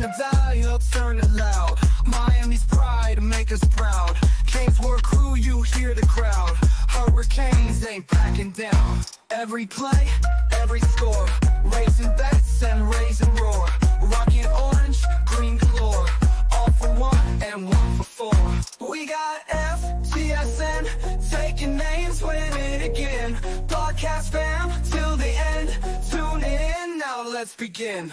the dial, turn it loud. Miami's pride, make us proud. CanesWear crew, you hear the crowd. Hurricanes ain't backing down. Every play, every score, raising bets and raising roar. Rocking orange, green galore. All for one and one for four. We got FTSN, taking names, win it again. Podcast fam, till the end. Tune in, now let's begin.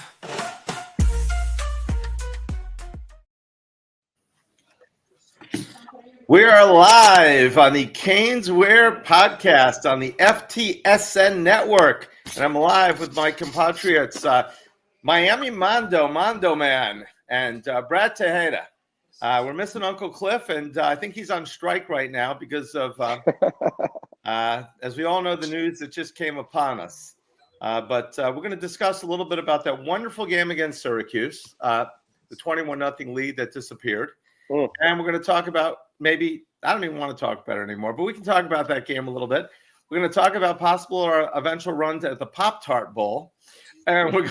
We are live on the CanesWear Podcast on the FTSN Network, and I'm live with my compatriots, Miami Mando Man, and Brad Tejeda. We're missing Uncle Cliff, and I think he's on strike right now because of, as we all know, the news that just came upon us. But we're going to discuss a little bit about that wonderful game against Syracuse, the 21-0 lead that disappeared. And we're going to talk about maybe – I don't even want to talk about it anymore, but we can talk about that game a little bit. We're going to talk about possible or eventual runs at the Pop-Tart Bowl. And we're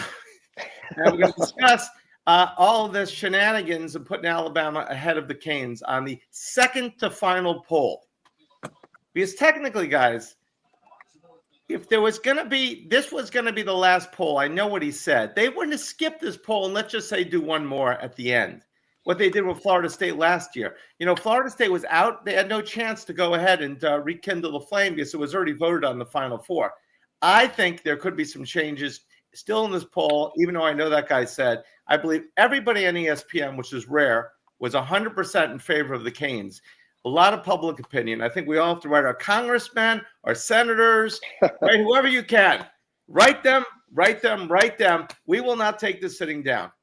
going to discuss all of this shenanigans and putting Alabama ahead of the Canes on the second to final poll. Because technically, guys, if there was going to be – this was going to be the last poll. I know what he said. They wouldn't have skipped this poll and let's just say do one more at the end. What they did with Florida State last year. You know, Florida State was out. They had no chance to go ahead and rekindle the flame because it was already voted on the Final Four. I think there could be some changes still in this poll, even though I know that guy said, I believe everybody on ESPN, which is rare, was 100% in favor of the Canes. A lot of public opinion. I think we all have to write our congressmen, our senators, right, whoever you can. Write them. We will not take this sitting down.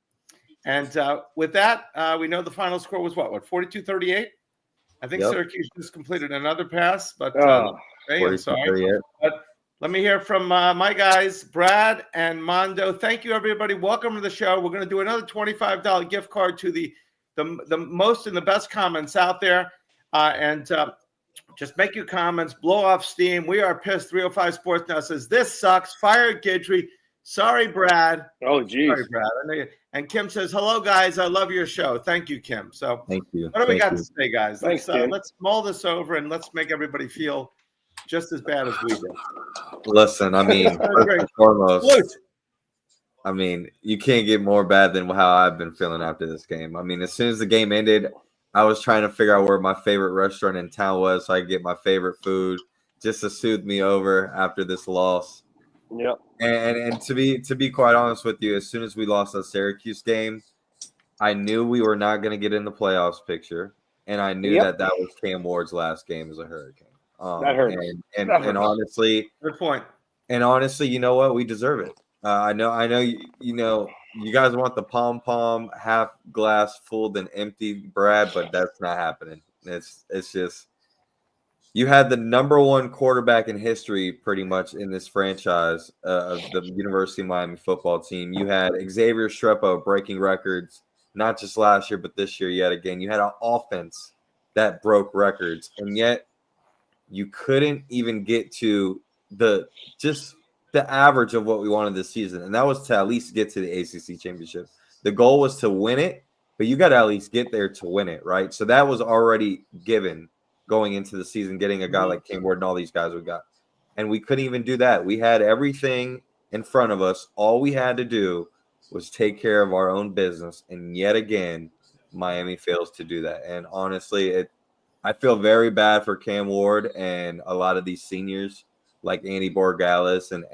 And with that, we know the final score was what 42-38? I think Syracuse just completed another pass, but hey, I'm sorry. But let me hear from my guys, Brad and Mando. Thank you, everybody. Welcome to the show. We're going to do another $25 gift card to the most and the best comments out there. And just make your comments, blow off steam. We are pissed. 305 Sports Now says, this sucks. Fire Guidry. Sorry, Brad. Oh, geez. Sorry, Brad. And Kim says, hello, guys. I love your show. Thank you, Kim. So thank you. What do we got to say, guys? Thanks, let's mull this over and let's make everybody feel just as bad as we did. Listen, I mean, first and foremost, I mean, you can't get more bad than how I've been feeling after this game. I mean, as soon as the game ended, I was trying to figure out where my favorite restaurant in town was so I could get my favorite food just to soothe me over after this loss. Yep. And to be quite honest with you, as soon as we lost that Syracuse game, I knew we were not going to get in the playoffs picture, and I knew that was Cam Ward's last game as a Hurricane. That hurt. And honestly, good point. And honestly, you know what? We deserve it. I know. You guys want the pom half glass full than empty, Brad, but that's not happening. It's just. You had the number one quarterback in history pretty much in this franchise of the University of Miami football team. You had Xavier Strepo breaking records, not just last year, but this year yet again. You had an offense that broke records, and yet you couldn't even get to the average of what we wanted this season, and that was to at least get to the ACC championship. The goal was to win it, but you got to at least get there to win it, right? So that was already given going into the season, getting a guy like Cam Ward and all these guys we got. And we couldn't even do that. We had everything in front of us. All we had to do was take care of our own business. And yet again, Miami fails to do that. And honestly, I feel very bad for Cam Ward and a lot of these seniors like Andy Borgalis and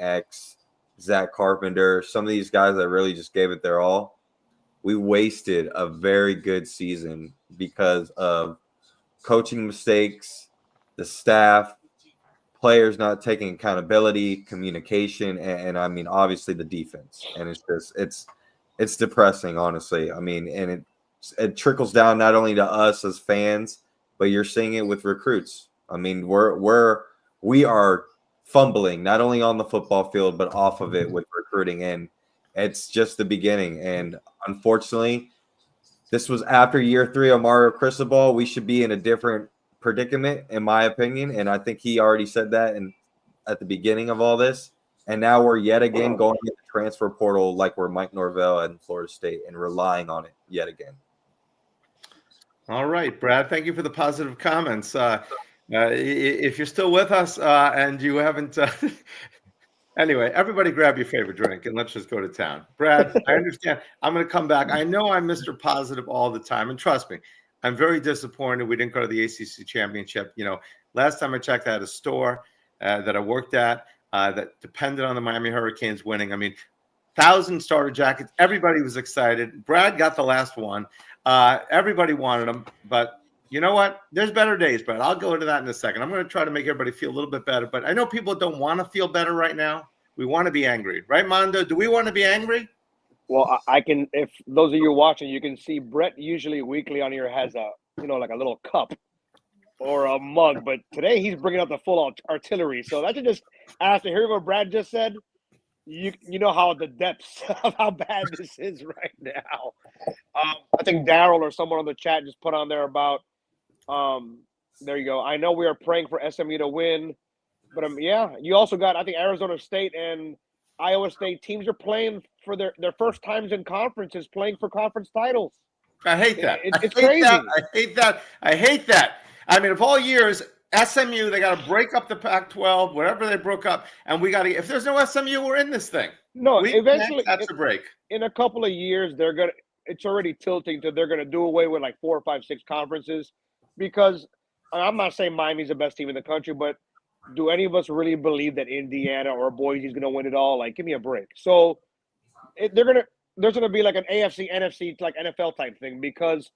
Zach Carpenter, some of these guys that really just gave it their all. We wasted a very good season because of coaching mistakes, the staff, players not taking accountability, communication, and I mean, obviously the defense. And it's depressing, honestly. I mean, and it trickles down not only to us as fans, but you're seeing it with recruits. I mean, we are fumbling not only on the football field, but off of it with recruiting. And it's just the beginning. And unfortunately, this was after year 3 of Mario Cristobal. We should be in a different predicament, in my opinion. And I think he already said that at the beginning of all this. And now we're yet again going in the transfer portal like we're Mike Norvell and Florida State and relying on it yet again. All right, Brad, thank you for the positive comments. If you're still with us and you haven't anyway, everybody grab your favorite drink and let's just go to town. Brad, I understand. I'm going to come back. I know I'm Mr. Positive all the time. And trust me, I'm very disappointed we didn't go to the ACC championship. Last time I checked, I had a store that I worked at that depended on the Miami Hurricanes winning. I mean, 1,000 starter jackets. Everybody was excited. Brad got the last one. Everybody wanted them. But you know what? There's better days, Brad. I'll go into that in a second. I'm going to try to make everybody feel a little bit better. But I know people don't want to feel better right now. We want to be angry. Right, Mando? Do we want to be angry? Well, I can, if those of you watching, you can see Brett usually weekly on here has a, like a little cup or a mug. But today he's bringing out the full artillery. So that's just, after hearing what Brad just said, you know how the depths of how bad this is right now. I think Daryl or someone on the chat just put on there about, there you go. I know we are praying for SMU to win, but yeah, you also got, I think Arizona State and Iowa State teams are playing for their first times in conferences, playing for conference titles. I hate that. It's crazy. I hate that. I mean, of all years, SMU, they got to break up the Pac-12, whatever they broke up, and we got to. If there's no SMU, we're in this thing. No, eventually that's a break. In a couple of years, they're gonna. It's already tilting to they're gonna do away with like 4, 5, 6 conferences, because I'm not saying Miami's the best team in the country, but do any of us really believe that Indiana or Boise's gonna win it all? Like, give me a break. So there's gonna be like an AFC, NFC, like NFL type thing, because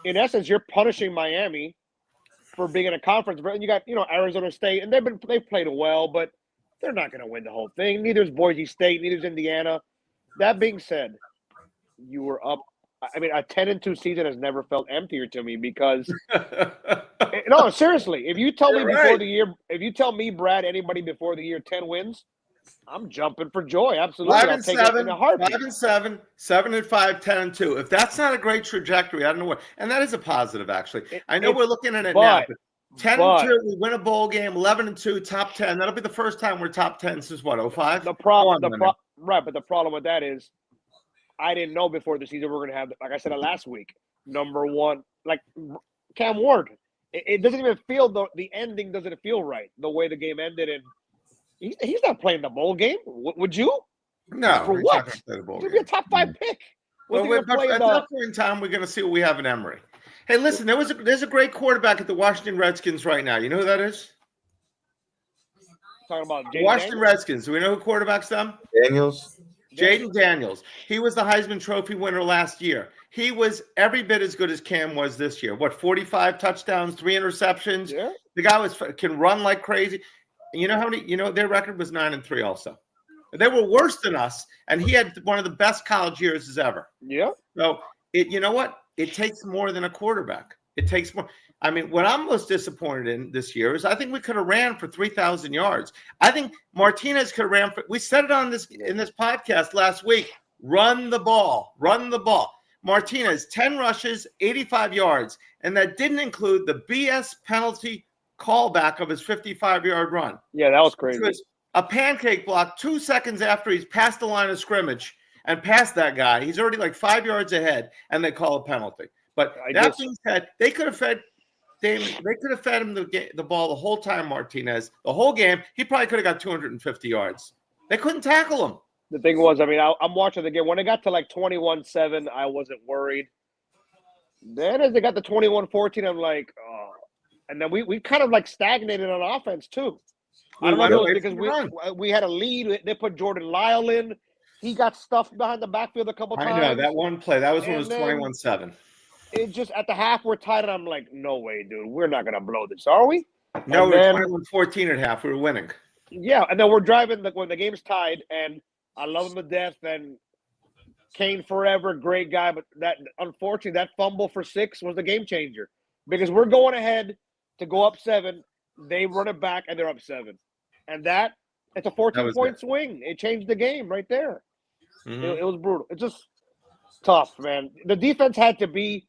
in essence, you're punishing Miami for being in a conference. And you got, Arizona State, and they've played well, but they're not going to win the whole thing. Neither is Boise State, neither is Indiana. That being said, you were up. I mean, a 10-2 season has never felt emptier to me because no, seriously, if you tell me before the year, if you tell me, Brad, anybody before the year 10 wins, I'm jumping for joy. Absolutely. 5-7, in a heartbeat. 5-7, 7-5, 10-2. If that's not a great trajectory, I don't know what. And that is a positive, actually. I know we're looking at it now. 10-2, we win a bowl game. 11-2, top 10. That'll be the first time we're top 10 since what? 05. The problem, right? But the problem with that is, I didn't know before the season we're going to have, like I said last week, number one, like Cam Ward. It doesn't even feel the ending doesn't feel right the way the game ended, and he's not playing the bowl game. Would you? No. For what? He'd be a top 5 pick. Well, at that point in time, we're going to see what we have in Emory. Hey, listen, there's a great quarterback at the Washington Redskins right now. You know who that is? Talking about Washington Redskins. Do we know who quarterbacks them? Daniels. Jaden Daniels. He was the Heisman Trophy winner last year. He was every bit as good as Cam was this year. 45 touchdowns, 3 interceptions. Yeah. The guy can run like crazy. And you know how many? Their record was 9-3 also. They were worse than us, and he had one of the best college years as ever. Yeah. So you know what? It takes more than a quarterback. It takes more. I mean, what I'm most disappointed in this year is I think we could have ran for 3,000 yards. I think Martinez could have ran for. We said it on this in this podcast last week. Run the ball. Run the ball. Martinez, 10 rushes, 85 yards, and that didn't include the BS penalty callback of his 55-yard run. Yeah, that was crazy. It was a pancake block 2 seconds after he's past the line of scrimmage and past that guy. He's already like 5 yards ahead, and they call a penalty. But that being said, they could have fed Damon. They could have fed him the ball the whole time, Martinez. The whole game, he probably could have got 250 yards. They couldn't tackle him. The thing was, I mean, I'm watching the game. When it got to like 21-7, I wasn't worried. Then as they got to 21-14, I'm like, oh. And then we kind of like stagnated on offense too. I don't know if it was because we had a lead. They put Jordan Lyle in. He got stuffed behind the backfield a couple times. I know that one play. That was when it was 21-7. It just at the half we're tied, and I'm like, no way, dude. We're not gonna blow this, are we? No, we're 21-14 at half. We were winning. Yeah, and then we're driving when the game's tied, and I love him to death. And Kane forever, great guy, but unfortunately that fumble for 6 was the game changer because we're going ahead to go up 7. They run it back, and they're up 7, and it's a 14-point swing. It changed the game right there. Mm-hmm. It was brutal. It's just tough, man. The defense had to be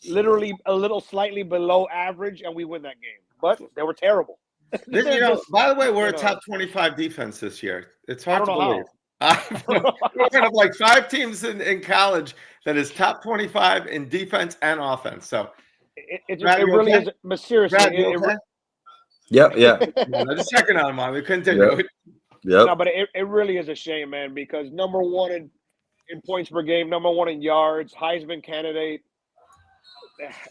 literally a little slightly below average, and we win that game. But they were terrible. By the way, we're a know. top 25 defense this year. It's I hard don't to know believe. We're one of like 5 teams in college that is top 25 in defense and offense. So, It Brad, you really okay? is. But seriously, Brad, you okay? Yeah. I'm just checking on him, man. We continue. Yep. no, but it really is a shame, man, because number one in points per game, number one in yards, Heisman candidate,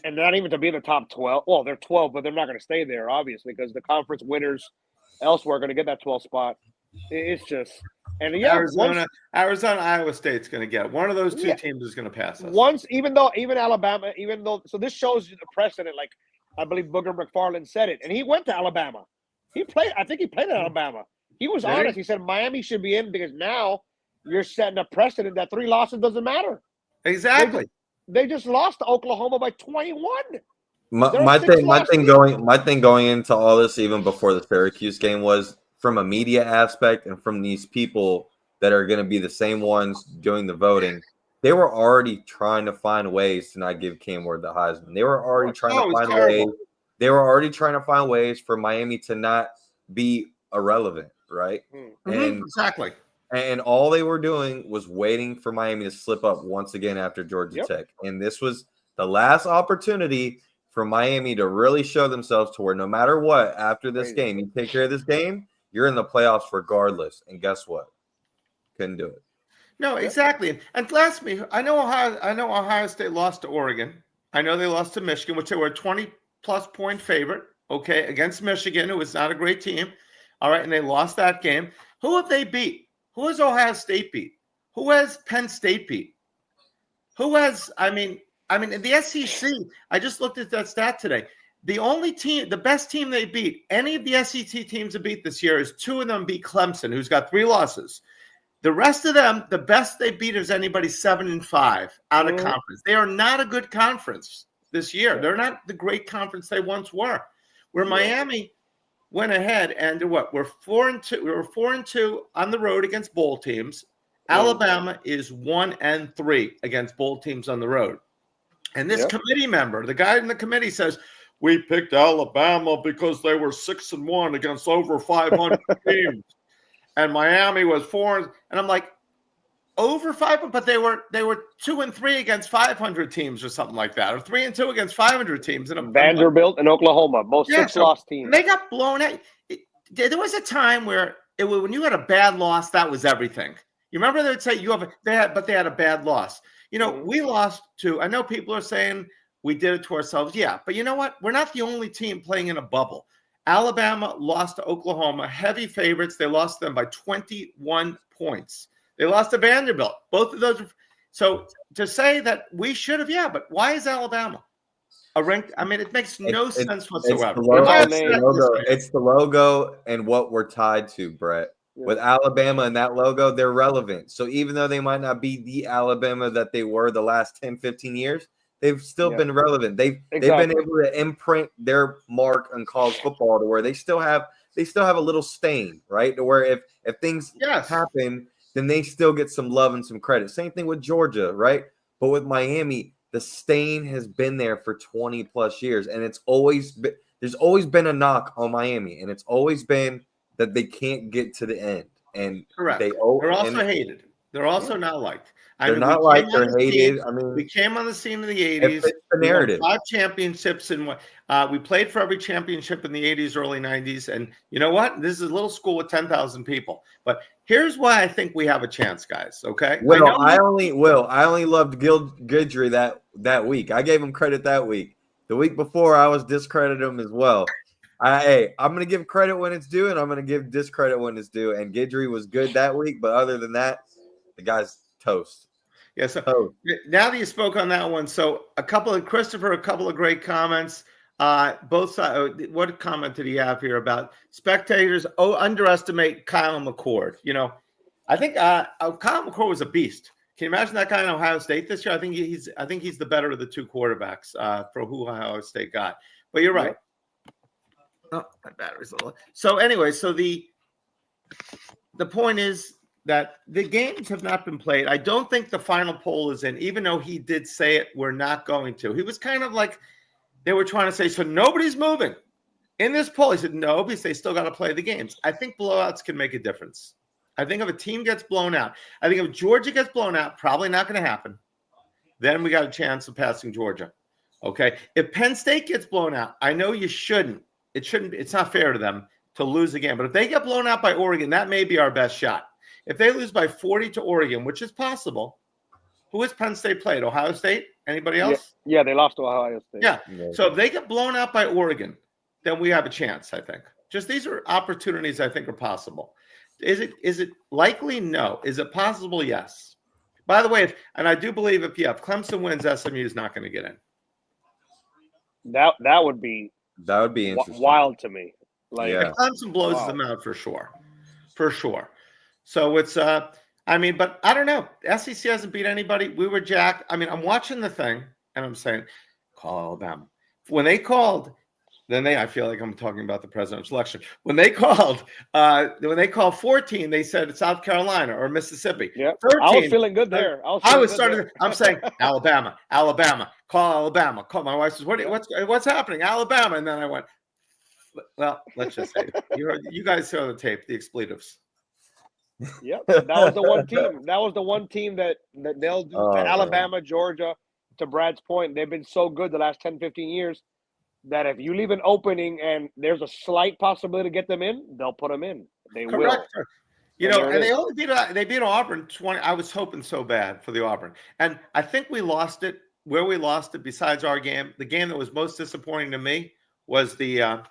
and not even to be in the top 12. Well, they're 12, but they're not going to stay there, obviously, because the conference winners elsewhere are going to get that 12 spot. It's just, and yeah, Arizona, Iowa State's going to get it. One of those two teams is going to pass us. Even Alabama, so this shows you the precedent. Like I believe Booger McFarland said it, and he went to Alabama. I think he played at Alabama. He was honest. He said Miami should be in because now you're setting a precedent that 3 losses doesn't matter. Exactly. They just lost to Oklahoma by 21. My thing going into all this, even before the Syracuse game, was from a media aspect and from these people that are going to be the same ones doing the voting. They were already trying to find ways to not give Cam Ward the Heisman. They were already trying to find ways. They were already trying to find ways for Miami to not be irrelevant, right? Mm-hmm. And exactly. And all they were doing was waiting for Miami to slip up once again after Georgia Tech. And this was the last opportunity for Miami to really show themselves to where no matter what, after this game, you take care of this game, you're in the playoffs regardless. And guess what? Couldn't do it. No, exactly. And last me, I know Ohio State lost to Oregon. I know they lost to Michigan, which they were a 20-plus point favorite, okay, against Michigan, who was not a great team. All right, and they lost that game. Who have they beat? Who has Ohio State beat? Who has Penn State beat? Who has, in the SEC, I just looked at that stat today. The best team they beat, any of the SEC teams that beat this year is 2 of them beat Clemson, who's got 3 losses. The rest of them, the best they beat is anybody 7-5 out of conference. They are not a good conference this year. They're not the great conference they once were. Where Miami went ahead and we're 4-2. We were 4-2 on the road against bowl teams. Alabama is 1-3 against bowl teams on the road. And this committee member, the guy in the committee, says we picked Alabama because they were 6-1 against over 500 teams, and Miami was 4. And I'm like, over 500, but they were 2-3 against 500 teams or something like that, or 3-2 against 500 teams. And Vanderbilt and Oklahoma, both 6-loss teams. They got blown out. There was a time where when you had a bad loss, that was everything. You remember they'd say they had a bad loss. We lost to. I know people are saying we did it to ourselves. Yeah, but you know what? We're not the only team playing in a bubble. Alabama lost to Oklahoma, heavy favorites. They lost them by 21 points. They lost to Vanderbilt. Both of those. So to say that we should have, but why is Alabama a ranked? It makes no sense whatsoever. It's the logo and what we're tied to, Brett. With Alabama and that logo, they're relevant. So even though they might not be the Alabama that they were the last 10, 15 years, they've still been relevant. They've been able to imprint their mark on college football to where they still have a little stain, right? To where if things happen, then they still get some love and some credit. Same thing with Georgia, right? But with Miami, the stain has been there for 20 plus years. And there's always been a knock on Miami. And it's always been that they can't get to the end. And correct. They're also hated. They're also not liked. They're not liked. They're hated. We came on the scene in the 80s. It's the narrative. We won 5 championships and we played for every championship in the 80s, early 90s. And you know what? This is a little school with 10,000 people. But here's why I think we have a chance, guys. Okay. I only loved Guidry that week. I gave him credit that week. The week before, I was discrediting him as well. I'm going to give credit when it's due, and I'm going to give discredit when it's due. And Guidry was good that week, but other than that, the guy's toast. Yeah, so now that you spoke on that one, so a couple of great comments. Both sides. What comment did he have here about spectators underestimate Kyle McCord? I think Kyle McCord was a beast. Can you imagine that guy in Ohio State this year? I think he's the better of the 2 quarterbacks for who Ohio State got. But you're right. Oh, my battery's a little. So anyway, so the point is that the games have not been played. I don't think the final poll is in, even though he did say it, we're not going to. He was kind of like they were trying to say, so nobody's moving. In this poll, he said no, because they still got to play the games. I think blowouts can make a difference. I think if a team gets blown out, I think if Georgia gets blown out, probably not going to happen. Then we got a chance of passing Georgia. Okay. If Penn State gets blown out, I know you shouldn't. It's not fair to them to lose again. But if they get blown out by Oregon, that may be our best shot. If they lose by 40 to Oregon, which is possible, who has Penn State played? Ohio State? Anybody else? Yeah, they lost to Ohio State. Yeah. So if they get blown out by Oregon, then we have a chance, I think. Just these are opportunities I think are possible. Is it likely? No. Is it possible? Yes. By the way, and I do believe if Clemson wins, SMU is not going to get in. That would be interesting. Wild to me. Like if Clemson blows them out for sure. So it's but I don't know. SEC hasn't beat anybody. We were jacked. I'm watching the thing and I'm saying, call Alabama. When they called, I feel like I'm talking about the presidential election. When they called 14, they said South Carolina or Mississippi. Yeah, 13, I was feeling good there. I'm saying Alabama, call Alabama. Call my wife says, what's happening? Alabama, and then I went, well, let's just say you guys saw the tape, the expletives. Yep, that was the one team. That was the one team that they'll do. Alabama, Georgia. To Brad's point, they've been so good the last 10, 15 years. That if you leave an opening and there's a slight possibility to get them in, they'll put them in. They Correct. will. And they only beat Auburn 20. I was hoping so bad for the Auburn, and I think we lost it. Where we lost it, besides our game, the game that was most disappointing to me was the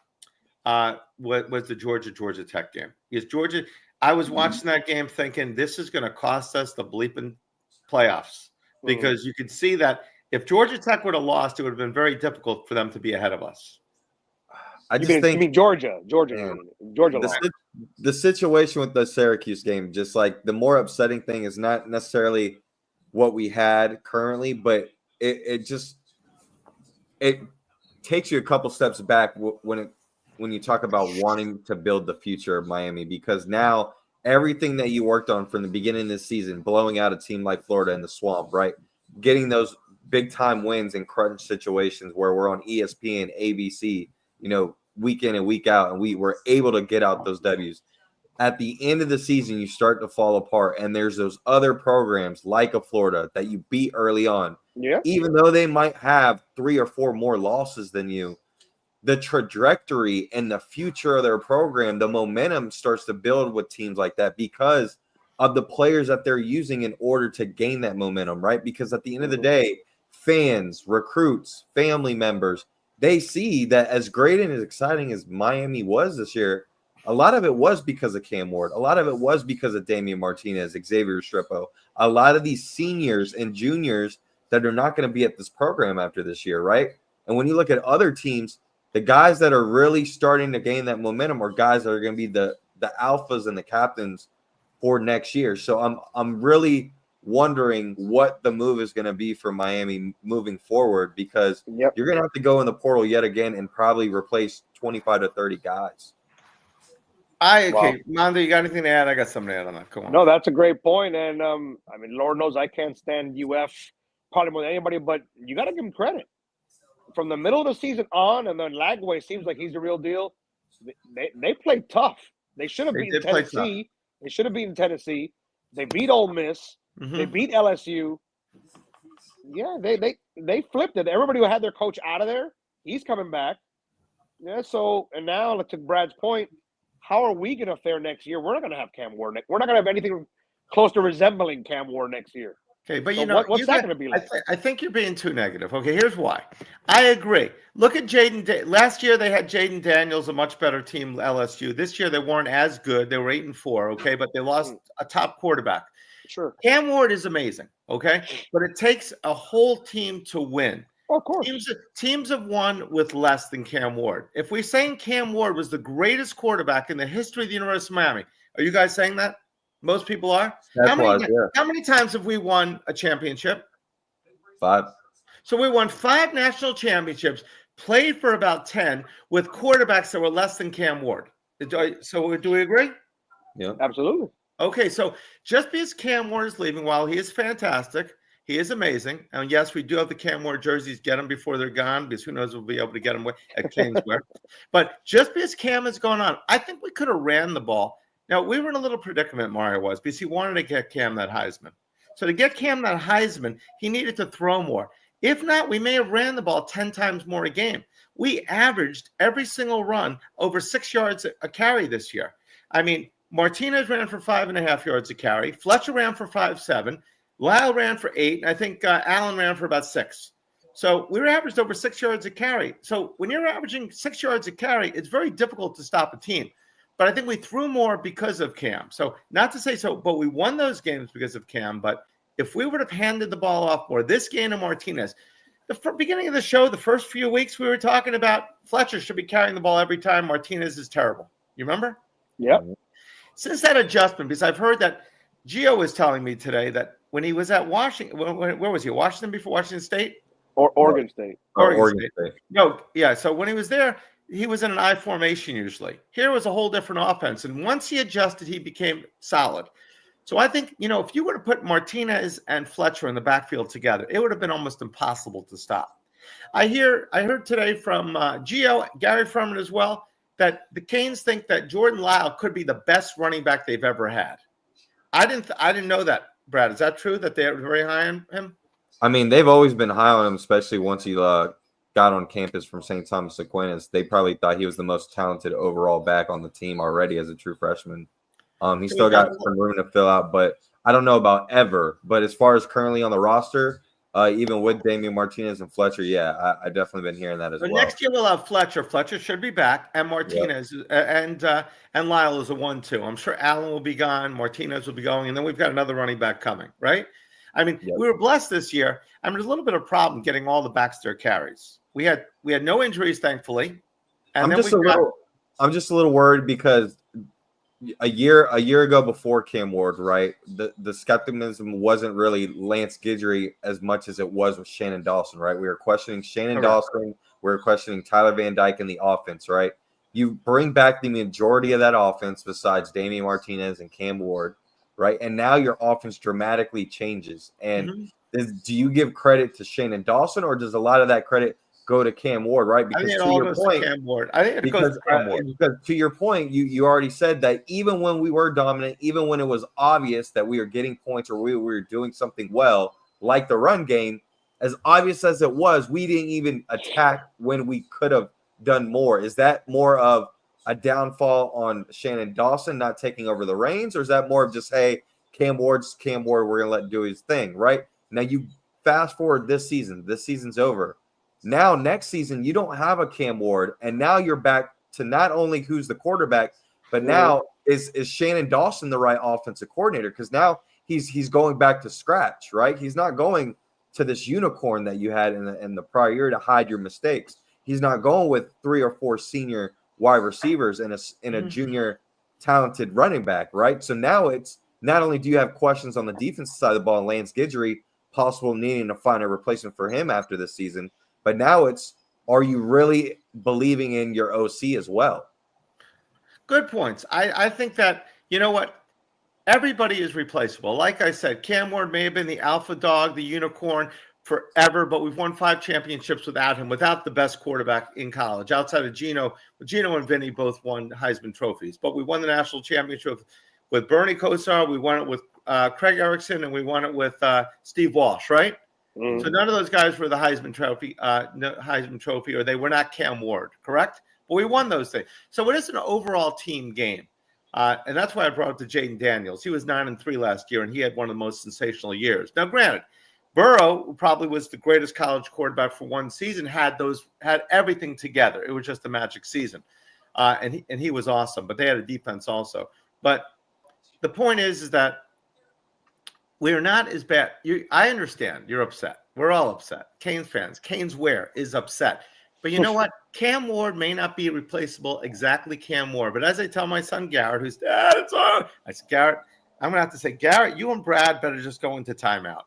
Georgia Tech game. Because Georgia, I was watching that game thinking this is going to cost us the bleeping playoffs because you could see that. If Georgia Tech would have lost, it would have been very difficult for them to be ahead of us. You mean Georgia lost. The situation with the Syracuse game, just like the more upsetting thing is not necessarily what we had currently, but it takes you a couple steps back when you talk about wanting to build the future of Miami, because now everything that you worked on from the beginning of the season, blowing out a team like Florida in the swamp, right? Getting those big time wins in crunch situations where we're on ESPN, ABC, week in and week out, and we were able to get out those W's. At the end of the season, you start to fall apart, and there's those other programs like a Florida that you beat early on. Yeah. Even though they might have 3 or 4 more losses than you, the trajectory and the future of their program, the momentum starts to build with teams like that because of the players that they're using in order to gain that momentum, right? Because at the end of the day, fans, recruits, family members, they see that as great and as exciting as Miami was this year, a lot of it was because of Cam Ward. A lot of it was because of Damian Martinez, Xavier Restrepo. A lot of these seniors and juniors that are not going to be at this program after this year, right? And when you look at other teams, the guys that are really starting to gain that momentum are guys that are going to be the alphas and the captains for next year. So I'm really wondering what the move is going to be for Miami moving forward, because you're going to have to go in the portal yet again and probably replace 25 to 30 guys. Mando, you got anything to add? I got something to add on that. Come on. No, that's a great point. And Lord knows I can't stand UF probably more than anybody, but you got to give them credit. From the middle of the season on, and then Lagway seems like he's the real deal. They played tough. They should have beaten Tennessee. They should have beaten Tennessee. They beat Ole Miss. They beat LSU. Yeah, they flipped it. Everybody who had their coach out of there, he's coming back. Yeah, so, and now to Brad's point, how are we going to fare next year? We're not going to have Cam Ward. We're not going to have anything close to resembling Cam Ward next year. Okay, but what's that going to be like? I think you're being too negative. Okay, here's why. I agree. Look at Jaden. Last year they had Jaden Daniels, a much better team, LSU. This year they weren't as good. They were 8-4. Okay, but they lost a top quarterback. Sure. Cam Ward is amazing. Okay, but it takes a whole team to win. Oh, of course. Teams have won with less than Cam Ward. If we're saying Cam Ward was the greatest quarterback in the history of the University of Miami, are you guys saying that? Most people are. How many times have we won a championship? 5. So we won 5 national championships, played for about 10 with quarterbacks that were less than Cam Ward. So do we agree? Yeah, absolutely. Okay, so just because Cam Ward is leaving, while he is fantastic, He is amazing. And yes, we do have the Cam Ward jerseys. Get them before they're gone, because who knows if we'll be able to get them at CanesWear. But just because Cam is going on, I think we could have ran the ball. Now, we were in a little predicament, Mario was, because he wanted to get Cam that Heisman. So to get Cam that Heisman, he needed to throw more. If not, we may have ran the ball 10 times more a game. We averaged every single run over 6 yards a carry this year. I mean, Martinez ran for 5.5 yards a carry. Fletcher ran for 5.7. Lyle ran for 8. And I think Allen ran for about 6. So we were averaged over 6 yards a carry. So when you're averaging 6 yards a carry, it's very difficult to stop a team. But I think we threw more because of Cam. So not to say so, but we won those games because of Cam. But if we would have handed the ball off more, this game to Martinez, the beginning of the show, the first few weeks, we were talking about Fletcher should be carrying the ball every time. Martinez is terrible. You remember? Yep. Since that adjustment, because I've heard that Gio was telling me today that when he was at Washington, where was he? Washington before Washington State? Or Oregon State. Oregon State. No, yeah. So when he was there, he was in an I formation usually. Here was a whole different offense. And once he adjusted, he became solid. So I think, if you would have put Martinez and Fletcher in the backfield together, it would have been almost impossible to stop. I heard today from Gio, Gary Furman as well, that the Canes think that Jordan Lyle could be the best running back they've ever had. I didn't know that, Brad. Is that true that they're very high on him? I mean, they've always been high on him, especially once he got on campus from St. Thomas Aquinas. They probably thought he was the most talented overall back on the team already as a true freshman. He's still got some room to fill out, but I don't know about ever. But as far as currently on the roster, even with Damian Martinez and Fletcher, I definitely been hearing that as well. Next year we'll have Fletcher. Fletcher should be back, and Martinez and Lyle is a 1-2. I'm sure Allen will be gone, Martinez will be going, and then we've got another running back coming, right? I mean, we were blessed this year. I mean, there's a little bit of problem getting all the backs their carries. We had no injuries, thankfully. And I'm just a little worried because a year ago before Cam Ward, right? The skepticism wasn't really Lance Guidry as much as it was with Shannon Dawson, right? We were questioning Shannon Dawson, we were questioning Tyler Van Dyke in the offense, right? You bring back the majority of that offense besides Damian Martinez and Cam Ward, right? And now your offense dramatically changes. And do you give credit to Shannon Dawson, or does a lot of that credit go to Cam Ward, right? Because to your point, Cam Ward. I think it goes to Cam Ward. Because to your point, you already said that even when we were dominant, even when it was obvious that we were getting points or we were doing something well, like the run game, as obvious as it was, we didn't even attack when we could have done more. Is that more of a downfall on Shannon Dawson not taking over the reins, or is that more of just, hey, Cam Ward, we're going to let him do his thing, right? Now you fast forward this season. This season's over. Now, next season, you don't have a Cam Ward, and now you're back to not only who's the quarterback, but now is Shannon Dawson the right offensive coordinator? Because now he's going back to scratch, right? He's not going to this unicorn that you had in the prior year to hide your mistakes. He's not going with 3 or 4 senior wide receivers and a junior talented running back, right? So now it's not only do you have questions on the defensive side of the ball, and Lance Guidry possible needing to find a replacement for him after this season, but now are you really believing in your OC as well? Good points. I think that, you know what? Everybody is replaceable. Like I said, Cam Ward may have been the alpha dog, the unicorn forever, but we've won 5 championships without him, without the best quarterback in college. Outside of Gino and Vinny both won Heisman trophies, but we won the national championship with Bernie Kosar, we won it with Craig Erickson, and we won it with Steve Walsh, right? So none of those guys were the Heisman Trophy, or they were not Cam Ward, correct? But we won those things. So it is an overall team game. And that's why I brought up to Jaden Daniels. He was 9-3 last year, and he had one of the most sensational years. Now, granted, Burrow, who probably was the greatest college quarterback for one season, had everything together. It was just a magic season. And he was awesome, but they had a defense also. But the point is that we're not as bad. I understand you're upset. We're all upset. Canes fans. CanesWear is upset. But you know what? Cam Ward may not be replaceable exactly Cam Ward. But as I tell my son Garrett, who's, Dad, it's on. I said, Garrett, I'm going to have to say, Garrett, you and Brad better just go into timeout.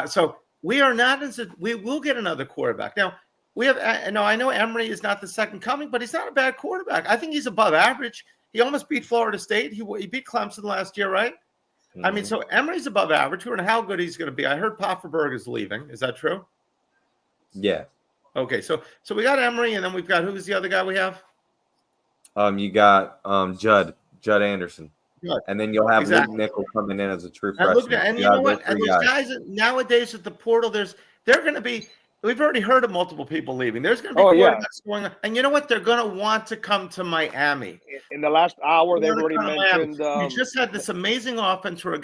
So we are not we will get another quarterback. Now, we have, I know Emory is not the second coming, but he's not a bad quarterback. I think he's above average. He almost beat Florida State. He beat Clemson last year, right? I mean, so Emery's above average. We don't know how good he's going to be. I heard Pofferberg is leaving. Is that true? Yeah. Okay, so we got Emery, and then we've got, who's the other guy we have? You got Judd Anderson. Judd. And then you'll have Exactly. Luke Nickel coming in as a true And freshman. and you know what? And those guys nowadays at the portal, they're going to be. We've already heard of multiple people leaving. There's going to be quarterbacks going on, and you know what? They're going to want to come to Miami. In the last hour, they've already mentioned. You just had this amazing offense. Where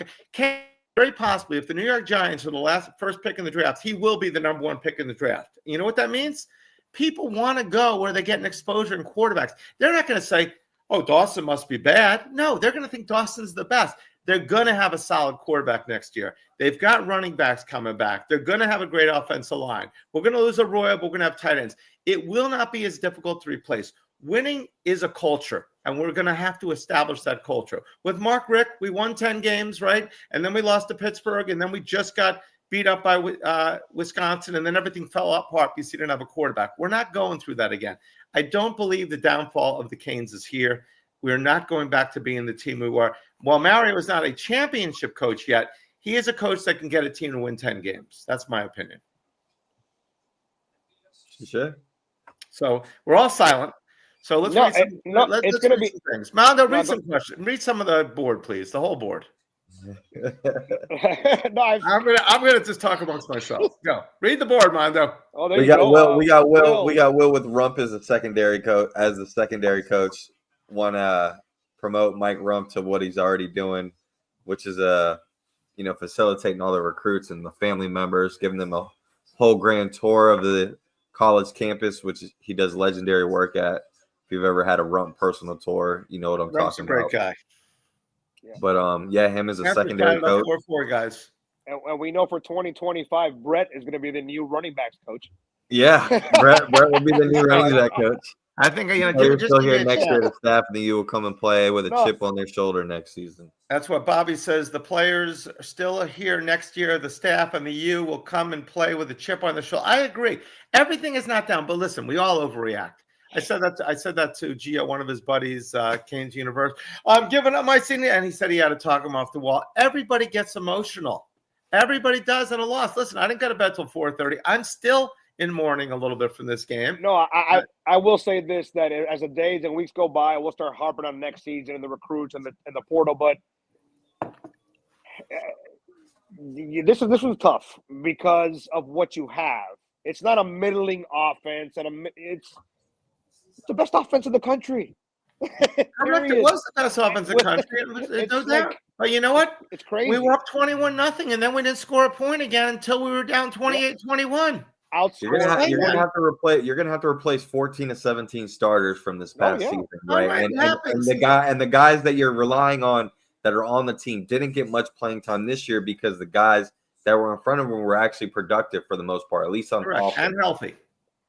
very possibly, if the New York Giants are the first pick in the draft, he will be the number one pick in the draft. You know what that means? People want to go where they get an exposure in quarterbacks. They're not going to say, "Oh, Dawson must be bad." No, they're going to think Dawson's the best. They're going to have a solid quarterback next year. They've got running backs coming back. They're going to have a great offensive line. We're going to lose a Royal, but we're going to have tight ends. It will not be as difficult to replace. Winning is a culture, and we're going to have to establish that culture. With Mark Richt, we won 10 games, right? And then we lost to Pittsburgh, and then we just got beat up by Wisconsin, and then everything fell apart because he didn't have a quarterback. We're not going through that again. I don't believe the downfall of the Canes is here. We're not going back to being the team we were. While Mario is not a championship coach yet, he is a coach that can get a team to win 10 games. That's my opinion. Sure. So we're all silent. So let's read some things. Mando, read some questions. Read some of the board, please. The whole board. I'm gonna just talk amongst myself. Go. Read the board, Mando. Oh, we got Will. We got Will with Rump as the secondary coach. Want to promote Mike Rump to what he's already doing, which is facilitating all the recruits and the family members, giving them a whole grand tour of the college campus, which he does legendary work at. If you've ever had a Rump personal tour, you know what I'm talking about. Great guy. Yeah. But him as a secondary coach. 4-4 guys. And we know for 2025, Brett is going to be the new running backs coach. Yeah, Brett will be the new running back coach. I think you're still here next year. The staff and the U will come and play with a chip on their shoulder next season. That's what Bobby says. The players are still here next year. The staff and the U will come and play with a chip on their shoulder. I agree. Everything is not down, but listen, we all overreact. I said that to Gio, one of his buddies, Canes Universe. I'm giving up my senior, and he said he had to talk him off the wall. Everybody gets emotional. Everybody does in a loss. Listen, I didn't go to bed till 4:30. I'm still in mourning a little bit from this game. No, I will say this, that as the days and weeks go by, we'll start harping on next season and the recruits and the portal. But this was tough because of what you have. It's not a middling offense, and it's the best offense in the country. It was the best offense in the country. No doubt. But you know what? It's crazy. We were up 21-0, and then we didn't score a point again until we were down 28-21. You're gonna have to replace 14 to 17 starters from this past season, right? And the guys that you're relying on that are on the team didn't get much playing time this year because the guys that were in front of them were actually productive for the most part, at least on offense.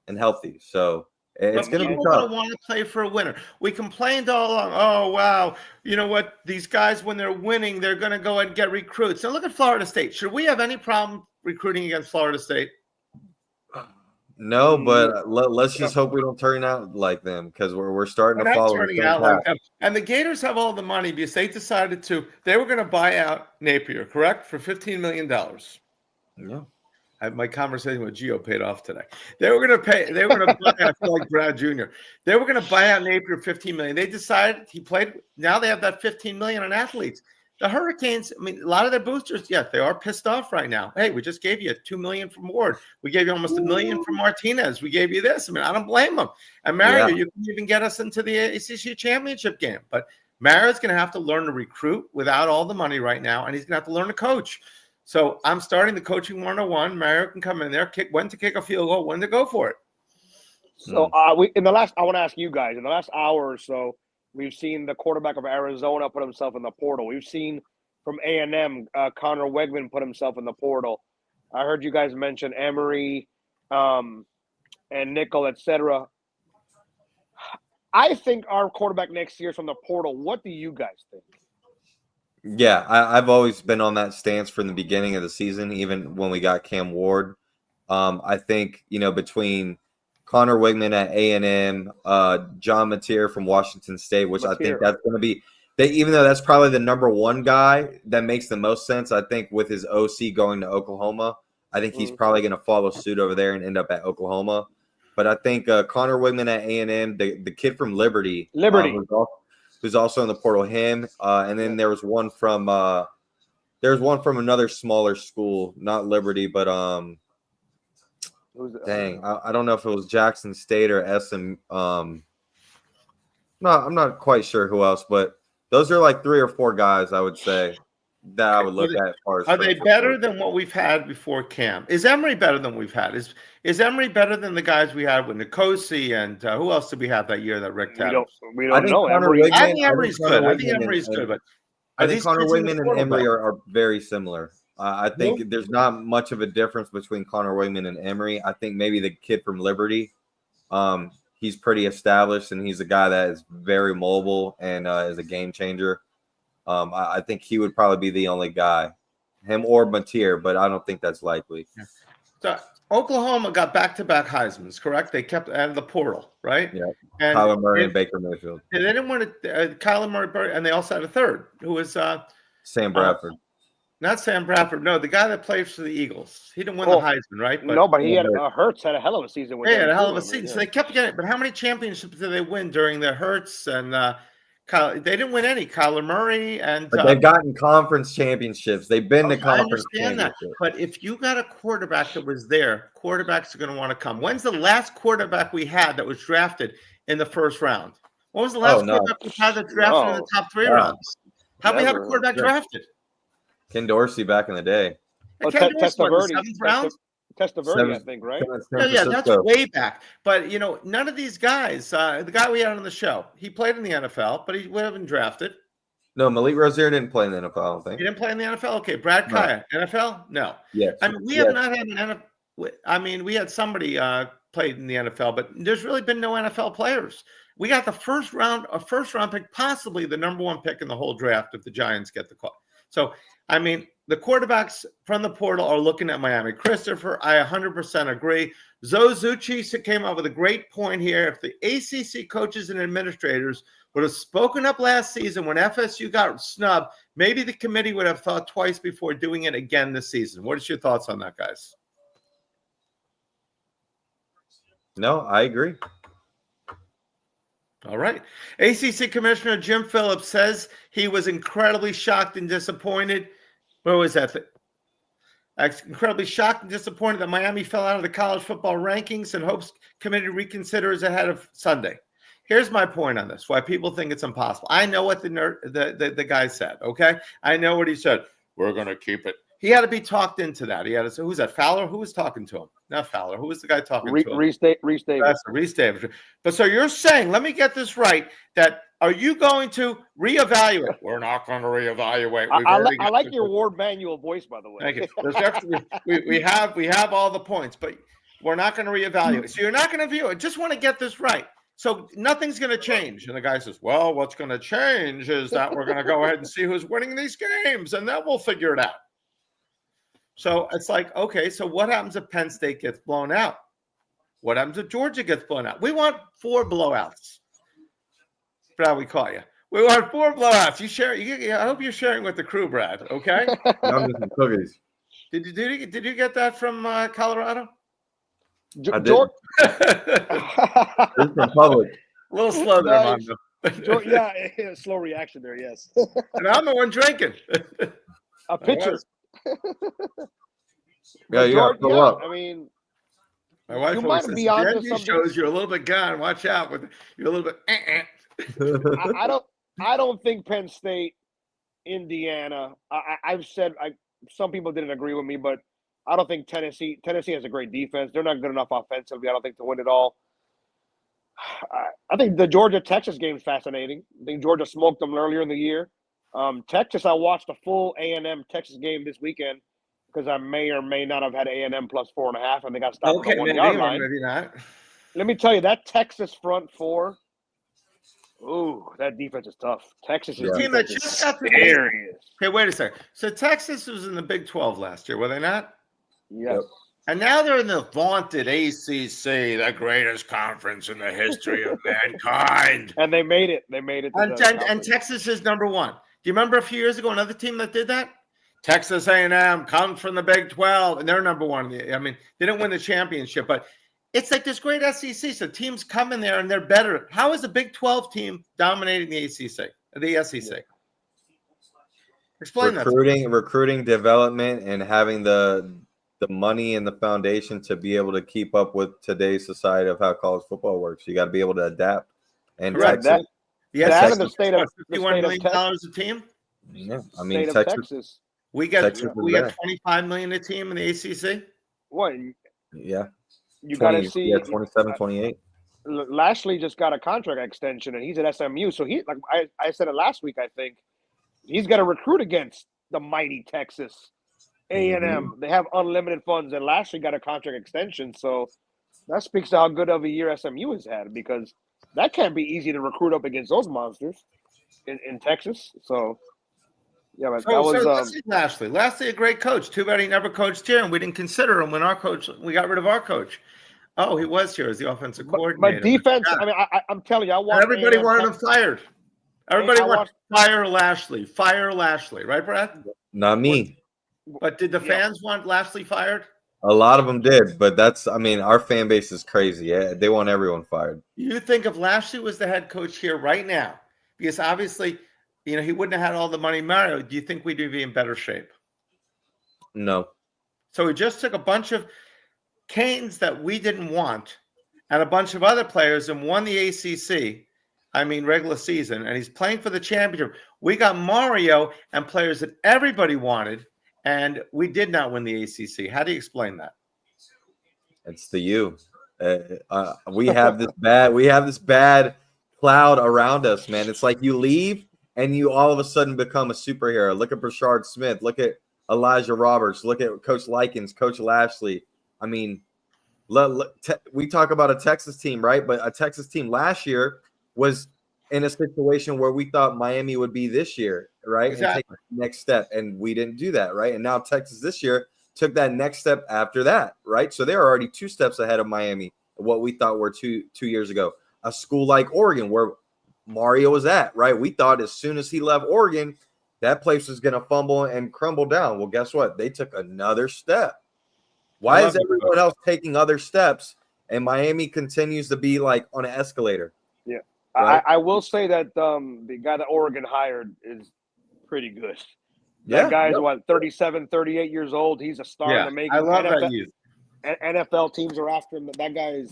And healthy. So it's going to be tough. People don't want to play for a winner. We complained all along. Oh, wow. You know what? These guys, when they're winning, they're going to go and get recruits. Now look at Florida State. Should we have any problem recruiting against Florida State? No, but let's just hope we don't turn out like them because we're starting to follow. Like them. And the Gators have all the money because they decided they were going to buy out Napier, correct, for $15 million. Yeah. My conversation with Gio paid off today. They were going to buy. I feel like Brad Jr. They were going to buy out Napier $15 million. They decided he played. Now they have that $15 million on athletes. The Hurricanes, I mean, a lot of their boosters, yes, they are pissed off right now. Hey, we just gave you $2 million from Ward. We gave you almost $1 million from Martinez. We gave you this. I mean, I don't blame them. And Mario, you can even get us into the ACC championship game. But Mario's going to have to learn to recruit without all the money right now, and he's going to have to learn to coach. So I'm starting the coaching 101. Mario can come in there, when to kick a field goal, when to go for it. So I want to ask you guys, in the last hour or so, we've seen the quarterback of Arizona put himself in the portal. We've seen from A&M, Connor Wegman put himself in the portal. I heard you guys mention Emery and Nickel, etc. I think our quarterback next year is from the portal. What do you guys think? Yeah, I've always been on that stance from the beginning of the season, even when we got Cam Ward. I think, between Connor Wigman at A&M, John Mateer from Washington State, which I think that's going to be even though that's probably the number one guy that makes the most sense, I think with his OC going to Oklahoma, I think he's probably going to follow suit over there and end up at Oklahoma. But I think Connor Wigman at A&M, the kid from Liberty, who's also in the portal, him, and then there was one from another smaller school, not Liberty, but dang, I don't know if it was Jackson State or SM. No, I'm not quite sure who else, but those are like 3 or 4 guys I would say that I would look at as far as. Are they better than what we've had before Cam? Is Emory better than we've had? Is Emory better than the guys we had with Nkosi and who else did we have that year that Rick had? We don't know. I think Emory's good. I think Emory's good, but I think Connor Wigman and Emory are very similar. I think there's not much of a difference between Connor Wigman and Emory. I think maybe the kid from Liberty, he's pretty established, and he's a guy that is very mobile and is a game changer. I think he would probably be the only guy, him or Mateer, but I don't think that's likely. Yeah. So Oklahoma got back-to-back Heismans, correct? They kept out of the portal, right? Yeah. And Kyler Murray and Baker Mayfield. And they didn't win it. Kyler Murray, and they also had a third, who was Sam Bradford. Not Sam Bradford. No, the guy that plays for the Eagles. He didn't win the Heisman, right? But he had Hurts had a hell of a season. He had a hell of a season. So they kept getting it. But how many championships did they win during the Hurts and Kyle? They didn't win any. Kyler Murray and but they've gotten conference championships. They've been to conference championships. I understand that. But if you got a quarterback that was there, quarterbacks are going to want to come. When's the last quarterback we had that was drafted in the first round? When was the last quarterback we had that drafted in the top 3 rounds? Have we had a quarterback drafted? Ken Dorsey back in the day. Testaverde, I think, right? Yeah, that's way back. But, none of these guys, the guy we had on the show, he played in the NFL, but he would have been drafted. No, Malik Rozier didn't play in the NFL, I don't think. He didn't play in the NFL? Okay. Brad Kaya, NFL? No. Yes. I mean, we have not had an NFL. I mean, we had somebody played in the NFL, but there's really been no NFL players. We got a first round pick, possibly the number 1 pick in the whole draft if the Giants get the call. So, I mean, the quarterbacks from the portal are looking at Miami. Christopher, I 100% agree. Zozuchi came up with a great point here. If the ACC coaches and administrators would have spoken up last season when FSU got snubbed, maybe the committee would have thought twice before doing it again this season. What is your thoughts on that, guys? No, I agree. All right. ACC Commissioner Jim Phillips says he was incredibly shocked and disappointed. Where was that? Incredibly shocked and disappointed that Miami fell out of the college football rankings and hopes committee reconsiders ahead of Sunday. Here's my point on this, why people think it's impossible. I know what the guy said, okay? I know what he said. We're going to keep it. He had to be talked into that. He had to say, who's that, Fowler? Who was talking to him? Not Fowler. Who was the guy talking to him? Reese Davis. That's Reese Davis. But so you're saying, let me get this right, that are you going to reevaluate? We're not going to reevaluate. I like your Ward Manual voice, by the way. Thank you. There's actually, we have all the points, but we're not going to reevaluate. So you're not going to view it. Just want to get this right. So nothing's going to change. And the guy says, well, what's going to change is that we're going to go ahead and see who's winning these games, and then we'll figure it out. So it's like, okay, so what happens if Penn State gets blown out? What happens if Georgia gets blown out? We want 4 blowouts. Brad, we call you. We want 4 blowouts. You share. I hope you're sharing with the crew, Brad. Okay. I'm just cookies. Did you get that from Colorado? George. It's from public. A little slow there, Mando. Yeah, slow reaction there. Yes. And I'm the one drinking. A pitcher. Yeah, you got to fill up. I mean, my wife you might be on to something. Shows you're a little bit gone. Watch out. You're a little bit. I don't think Penn State, Indiana. I've said some people didn't agree with me, but I don't think Tennessee has a great defense. They're not good enough offensively, I don't think, to win it all. I think the Georgia-Texas game is fascinating. I think Georgia smoked them earlier in the year. Texas, I watched the full A&M Texas game this weekend because I may or may not have had A&M plus 4.5, and they got stopped on the 1 yard line. Maybe not. Let me tell you, that Texas front four, ooh, that defense is tough. Texas is team that just got serious. Okay, wait a second. So Texas was in the Big 12 last year, were they not? Yes. And now they're in the vaunted ACC, the greatest conference in the history of mankind. And they made it. They made it. And Texas is number one. Do you remember a few years ago another team that did that? Texas A&M comes from the Big 12, and they're number one. I mean, they didn't win the championship, but it's like this great SEC. So teams come in there and they're better. How is the Big 12 team dominating the ACC, the SEC? Explain recruiting, development, and having the money and the foundation to be able to keep up with today's society of how college football works. You got to be able to adapt. And Texas, the state of $51 million a team. Yeah, I mean Texas. We got $25 million a team in the ACC. What? Yeah. You got to see. Yeah, 27, 28. Lashley just got a contract extension, and he's at SMU. So he, like I said it last week, I think he's got to recruit against the mighty Texas A&M. Mm-hmm. They have unlimited funds, and Lashley got a contract extension. So that speaks to how good of a year SMU has had, because that can't be easy to recruit up against those monsters in Texas. So. Yeah, but Lashley. Lashley, a great coach. Too bad he never coached here, and we didn't consider him when we got rid of our coach. Oh, he was here as the offensive coordinator. But defense, I mean, I'm telling you, everybody wanted him fired. Everybody wanted fire Lashley, right, Brad? Not me. But did the fans want Lashley fired? A lot of them did, but our fan base is crazy. Yeah, they want everyone fired. You think if Lashley was the head coach here right now, because obviously – he wouldn't have had all the money Mario. Do you think we'd be in better shape? No. So he just took a bunch of Canes that we didn't want and a bunch of other players and won the ACC, regular season, and he's playing for the championship. We got Mario and players that everybody wanted, and we did not win the ACC. How do you explain that? It's the U. We have this bad cloud around us, man. It's like you leave and you all of a sudden become a superhero. Look at Brashard Smith. Look at Elijah Roberts. Look at Coach Likens, Coach Lashley. I mean, we talk about a Texas team, right? But a Texas team last year was in a situation where we thought Miami would be this year, right? Exactly. And take the next step, and we didn't do that, right? And now Texas this year took that next step after that, right? So they're already 2 steps ahead of Miami, what we thought were two years ago. A school like Oregon, where Mario was at, right? We thought as soon as he left Oregon, that place was going to fumble and crumble down. Well, guess what? They took another step. Why is everyone else taking other steps and Miami continues to be like on an escalator? Yeah. Right? I will say that the guy that Oregon hired is pretty good. That guy's 37, 38 years old. He's a star in the making. I love that youth. NFL teams are after him. That guy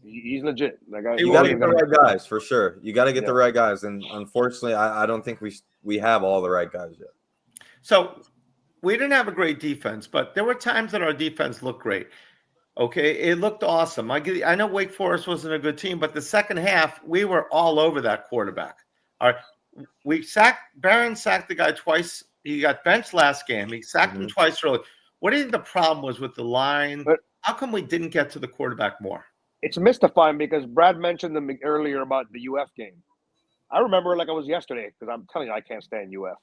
he's legit. That guy, you got to get the right guys for sure. You got to get the right guys, and unfortunately, I don't think we have all the right guys yet. So we didn't have a great defense, but there were times that our defense looked great. Okay, it looked awesome. I know Wake Forest wasn't a good team, but the second half we were all over that quarterback. Barron sacked the guy twice. He got benched last game. He sacked him twice early. What do you think the problem was with the line? How come we didn't get to the quarterback more? It's mystifying because Brad mentioned them earlier about the UF game. I remember like it was yesterday, because I'm telling you, I can't stand UF.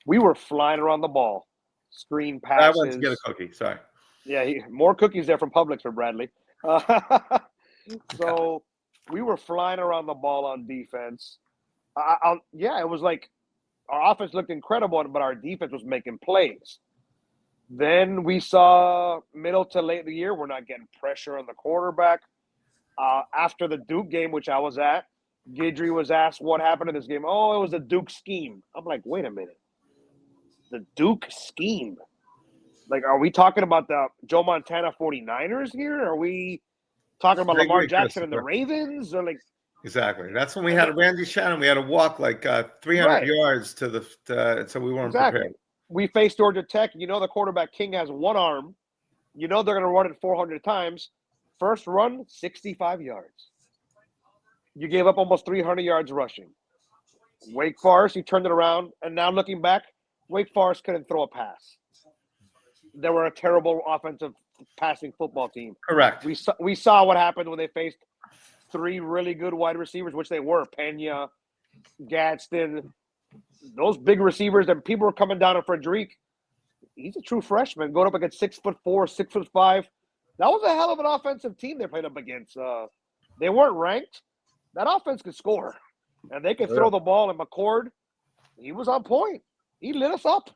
We were flying around the ball, screen passes. I went to get a cookie. Sorry. Yeah, more cookies there from Publix for Bradley. So we were flying around the ball on defense. It was like our offense looked incredible, but our defense was making plays. Then we saw middle to late in the year, we're not getting pressure on the quarterback. After the Duke game, which I was at, Guidry was asked what happened in this game. Oh, it was a Duke scheme. I'm like, wait a minute. The Duke scheme? Like, are we talking about the Joe Montana 49ers here? Are we talking about Lamar Jackson and the Ravens? Or like, exactly. That's when we had Randy Shannon. We had to walk like 300 yards so we weren't prepared. We faced Georgia Tech. You know the quarterback King has one arm. You know they're going to run it 400 times. First run, 65 yards. You gave up almost 300 yards rushing. Wake Forest, you turned it around, and now looking back, Wake Forest couldn't throw a pass. They were a terrible offensive passing football team. Correct. We saw what happened when they faced 3 really good wide receivers, which they were, Pena, Gadsden, those big receivers, and people were coming down on Frederic. He's a true freshman, going up against 6'4", 6'5", That was a hell of an offensive team they played up against. They weren't ranked. That offense could score, and they could throw the ball. And McCord, he was on point. He lit us up.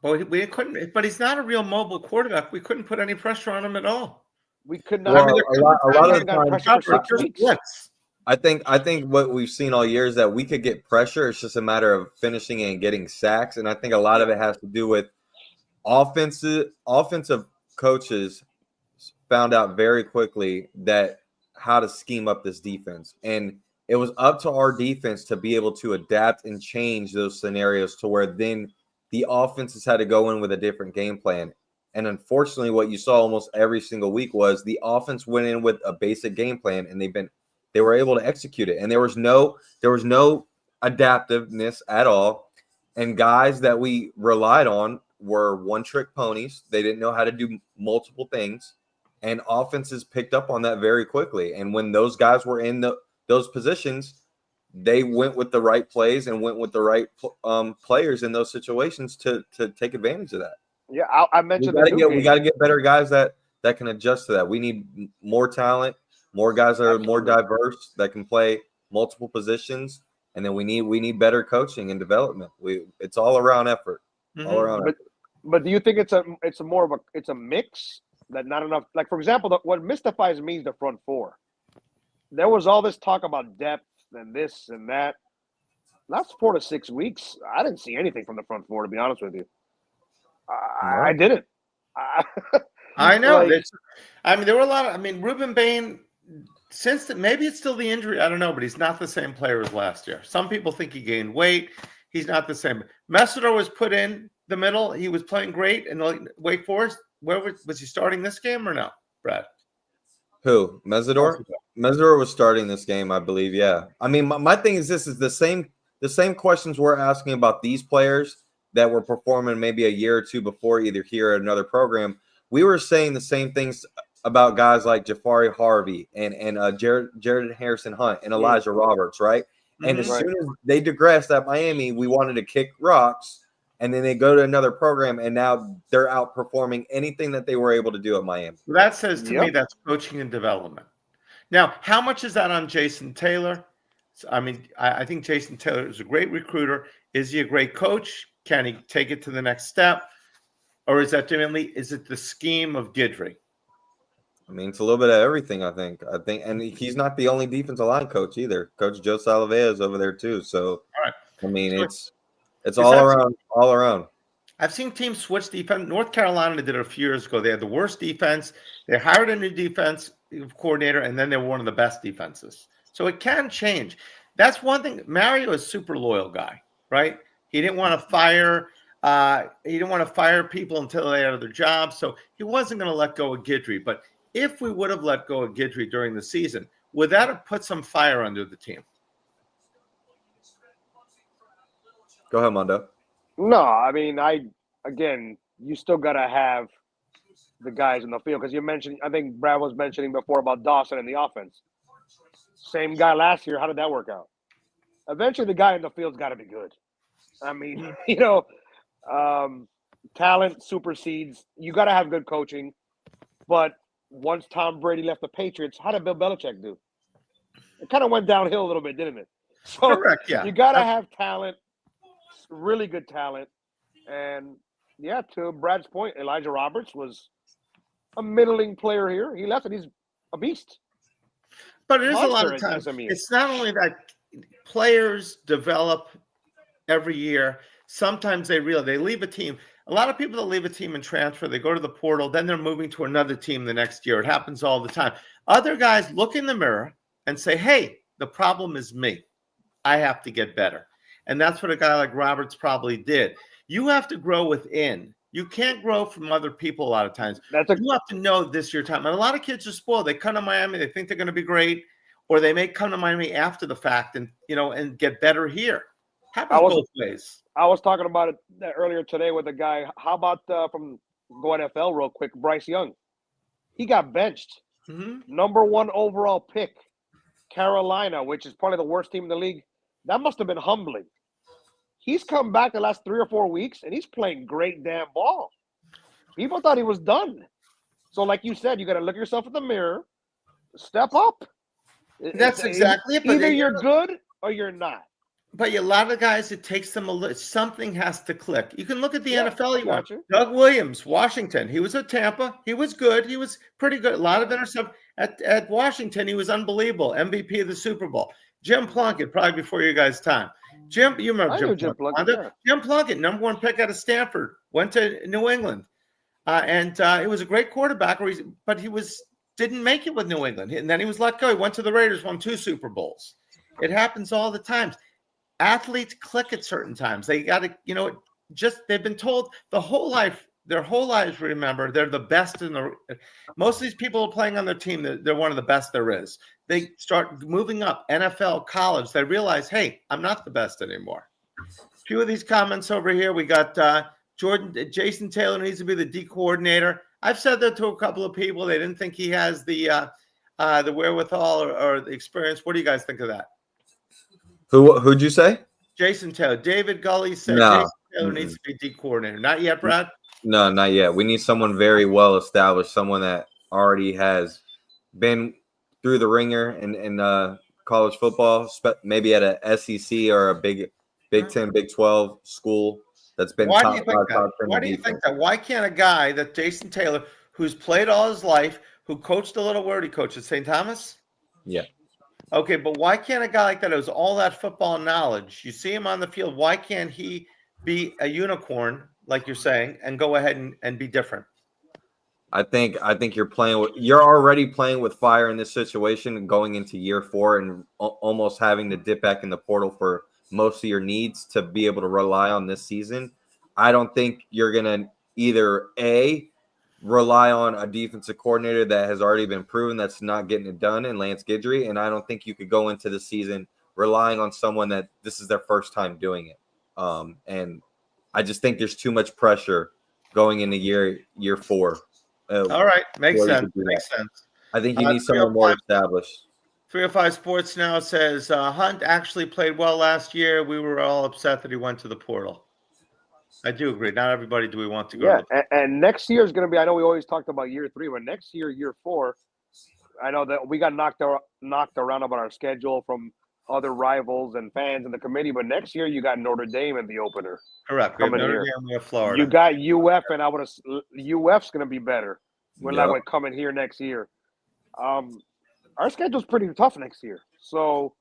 Well, we couldn't, but he's not a real mobile quarterback. We couldn't put any pressure on him at all. We could not. Well, a lot of the time, pressure for 6 weeks. Yes. I think what we've seen all year is that we could get pressure. It's just a matter of finishing and getting sacks. And I think a lot of it has to do with offensive coaches found out very quickly that how to scheme up this defense. And it was up to our defense to be able to adapt and change those scenarios to where then the offenses had to go in with a different game plan. And unfortunately, what you saw almost every single week was the offense went in with a basic game plan, and they were able to execute it. And there was no adaptiveness at all. And guys that we relied on were one-trick ponies. They didn't know how to do multiple things. And offenses picked up on that very quickly. And when those guys were in those positions, they went with the right plays and went with the right players in those situations to take advantage of that. Yeah, I mentioned we got to get better guys that can adjust to that. We need more talent, more guys that are more diverse that can play multiple positions, and then we need better coaching and development. It's all around effort, all around. But do you think it's a mix that not enough? Like for example, what mystifies me is the front four. There was all this talk about depth and this and that. Last 4 to 6 weeks, I didn't see anything from the front four, to be honest with you. I didn't. I know. There were a lot of. Ruben Bain. Maybe it's still the injury. I don't know, but he's not the same player as last year. Some people think he gained weight. He's not the same. Messidor was put in the middle. He was playing great in Wake Forest. Where was he starting this game or no, Brad? Who? Messidor? Messidor was starting this game, I believe. Yeah. My thing is this is the same questions we're asking about these players that were performing maybe a year or two before, either here or another program. We were saying the same things about guys like Jafari Harvey and Jared Harrison Hunt and Elijah Roberts, right? And as soon as they digressed at Miami, we wanted to kick rocks, and then they go to another program, and now they're outperforming anything that they were able to do at Miami. That says to me that's coaching and development. Now, how much is that on Jason Taylor? I think Jason Taylor is a great recruiter. Is he a great coach? Can he take it to the next step? Or is it the scheme of Guidry? It's a little bit of everything, I think. And he's not the only defensive line coach either. Coach Joe Salavea is over there too. So, it's all around. I've seen teams switch defense. North Carolina did it a few years ago. They had the worst defense. They hired a new defense coordinator, and then they were one of the best defenses. So it can change. That's one thing. Mario is a super loyal guy, right? He didn't want to fire. He didn't want to fire people until they had their jobs. So he wasn't going to let go of Guidry. But if we would have let go of Guidry during the season, would that have put some fire under the team? Go ahead, Mando. No, you still got to have the guys in the field because you mentioned. I think Brad was mentioning before about Dawson and the offense. Same guy last year. How did that work out? Eventually, the guy in the field's got to be good. Talent supersedes. You got to have good coaching. But once Tom Brady left the Patriots, how did Bill Belichick do? It kind of went downhill a little bit, didn't it? So correct, yeah. You got to have talent, really good talent. And, to Brad's point, Elijah Roberts was a middling player here. He left and he's a beast. But it is a lot of times. It's not only that players develop every year. Sometimes they leave a team. A lot of people that leave a team and transfer, they go to the portal, then they're moving to another team the next year. It happens all the time. Other guys look in the mirror and say, hey, the problem is me. I have to get better. And that's what a guy like Roberts probably did. You have to grow within. You can't grow from other people a lot of times. You have to know this your time. And a lot of kids are spoiled. They come to Miami, they think they're going to be great, or they may come to Miami after the fact and get better here. Happens both ways. I was talking about it earlier today with a guy. How about from Go NFL real quick, Bryce Young? He got benched. Number 1 overall pick, Carolina, which is probably the worst team in the league. That must have been humbling. He's come back the last 3 or 4 weeks, and he's playing great damn ball. People thought he was done. So, like you said, you got to look yourself in the mirror, step up. That's exactly it. But Either you're good or you're not. But a lot of guys, it takes them something has to click. You can look at the NFL. You want you. Doug Williams, Washington. He was at Tampa. He was good. He was pretty good. A lot of interceptions at Washington. He was unbelievable. MVP of the Super Bowl. Jim Plunkett, probably before your guys' time. Jim, you remember Jim Plunkett? Yeah. Jim Plunkett, number 1 pick out of Stanford, went to New England, and he was a great quarterback. But he didn't make it with New England, and then he was let go. He went to the Raiders, won 2 Super Bowls. It happens all the time. Athletes click at certain times. They got to, they've been told their whole lives, remember, they're the best most of these people playing on their team, they're one of the best there is. They start moving up, NFL, college. They realize, hey, I'm not the best anymore. A few of these comments over here. We got Jason Taylor needs to be the D coordinator. I've said that to a couple of people. They didn't think he has the wherewithal or the experience. What do you guys think of that? Who'd you say? Jason Taylor. David Gully said No. Jason Taylor needs to be D coordinator. Not yet, Brad? No, not yet. We need someone very well established, someone that already has been through the ringer in college football, maybe at a SEC or a Big 10, Big 12 school that's been Why top do you think that? Why do you think that? Why can't a guy that Jason Taylor, who's played all his life, who coached a little word, he coached at St. Thomas? Yeah. Okay, but why can't a guy like that who has all that football knowledge, you see him on the field, why can't he be a unicorn, like you're saying, and go ahead and be different? I think you're already playing with fire in this situation and going into year 4 and almost having to dip back in the portal for most of your needs to be able to rely on this season. I don't think you're going to either rely on a defensive coordinator that has already been proven that's not getting it done in Lance Guidry, and I don't think you could go into the season relying on someone that this is their first time doing it. And I just think there's too much pressure going into year 4. All right, makes sense. Makes sense. I think you need someone more established. 305 Sports Now says Hunt actually played well last year. We were all upset that he went to the portal. I do agree. Not everybody do we want to go. Yeah, and next year is going to be. I know we always talked about year 3, but next year, year 4, I know that we got knocked around about our schedule from other rivals and fans in the committee. But next year, you got Notre Dame in the opener. Correct. Coming Notre here. Dame, we have Florida. You got UF, and UF's going to be better. When like coming here next year. Our schedule's pretty tough next year, so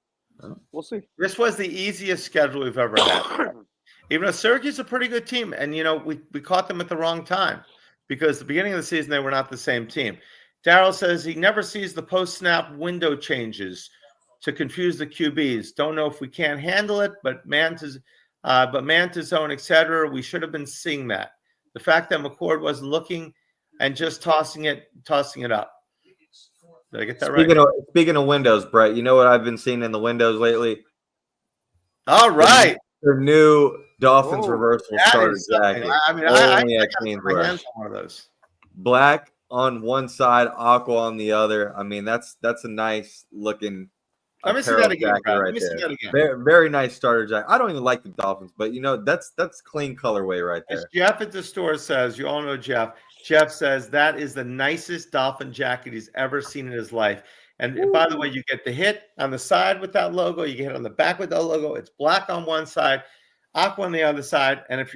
we'll see. This was the easiest schedule we've ever had. Even though Syracuse is a pretty good team, and we caught them at the wrong time because the beginning of the season they were not the same team. Darryl says he never sees the post-snap window changes to confuse the QBs. Don't know if we can't handle it, but man to zone, etc. We should have been seeing that. The fact that McCord wasn't looking and just tossing it up. Did I get that right? Speaking of windows, Brett, you know what I've been seeing in the windows lately? All right. The new Dolphins reversible starter jacket. I mean, I got my hands on one of those. Black on one side, aqua on the other. I mean, that's a nice looking. Let me see that again. Right. Let me see that again. Very, very nice starter jacket. I don't even like the Dolphins, but that's clean colorway right there. As Jeff at the store says, you all know Jeff. Jeff says that is the nicest Dolphin jacket he's ever seen in his life. And by the way, you get the hit on the side with that logo. You get it on the back with that logo. It's black on one side, aqua on the other side. And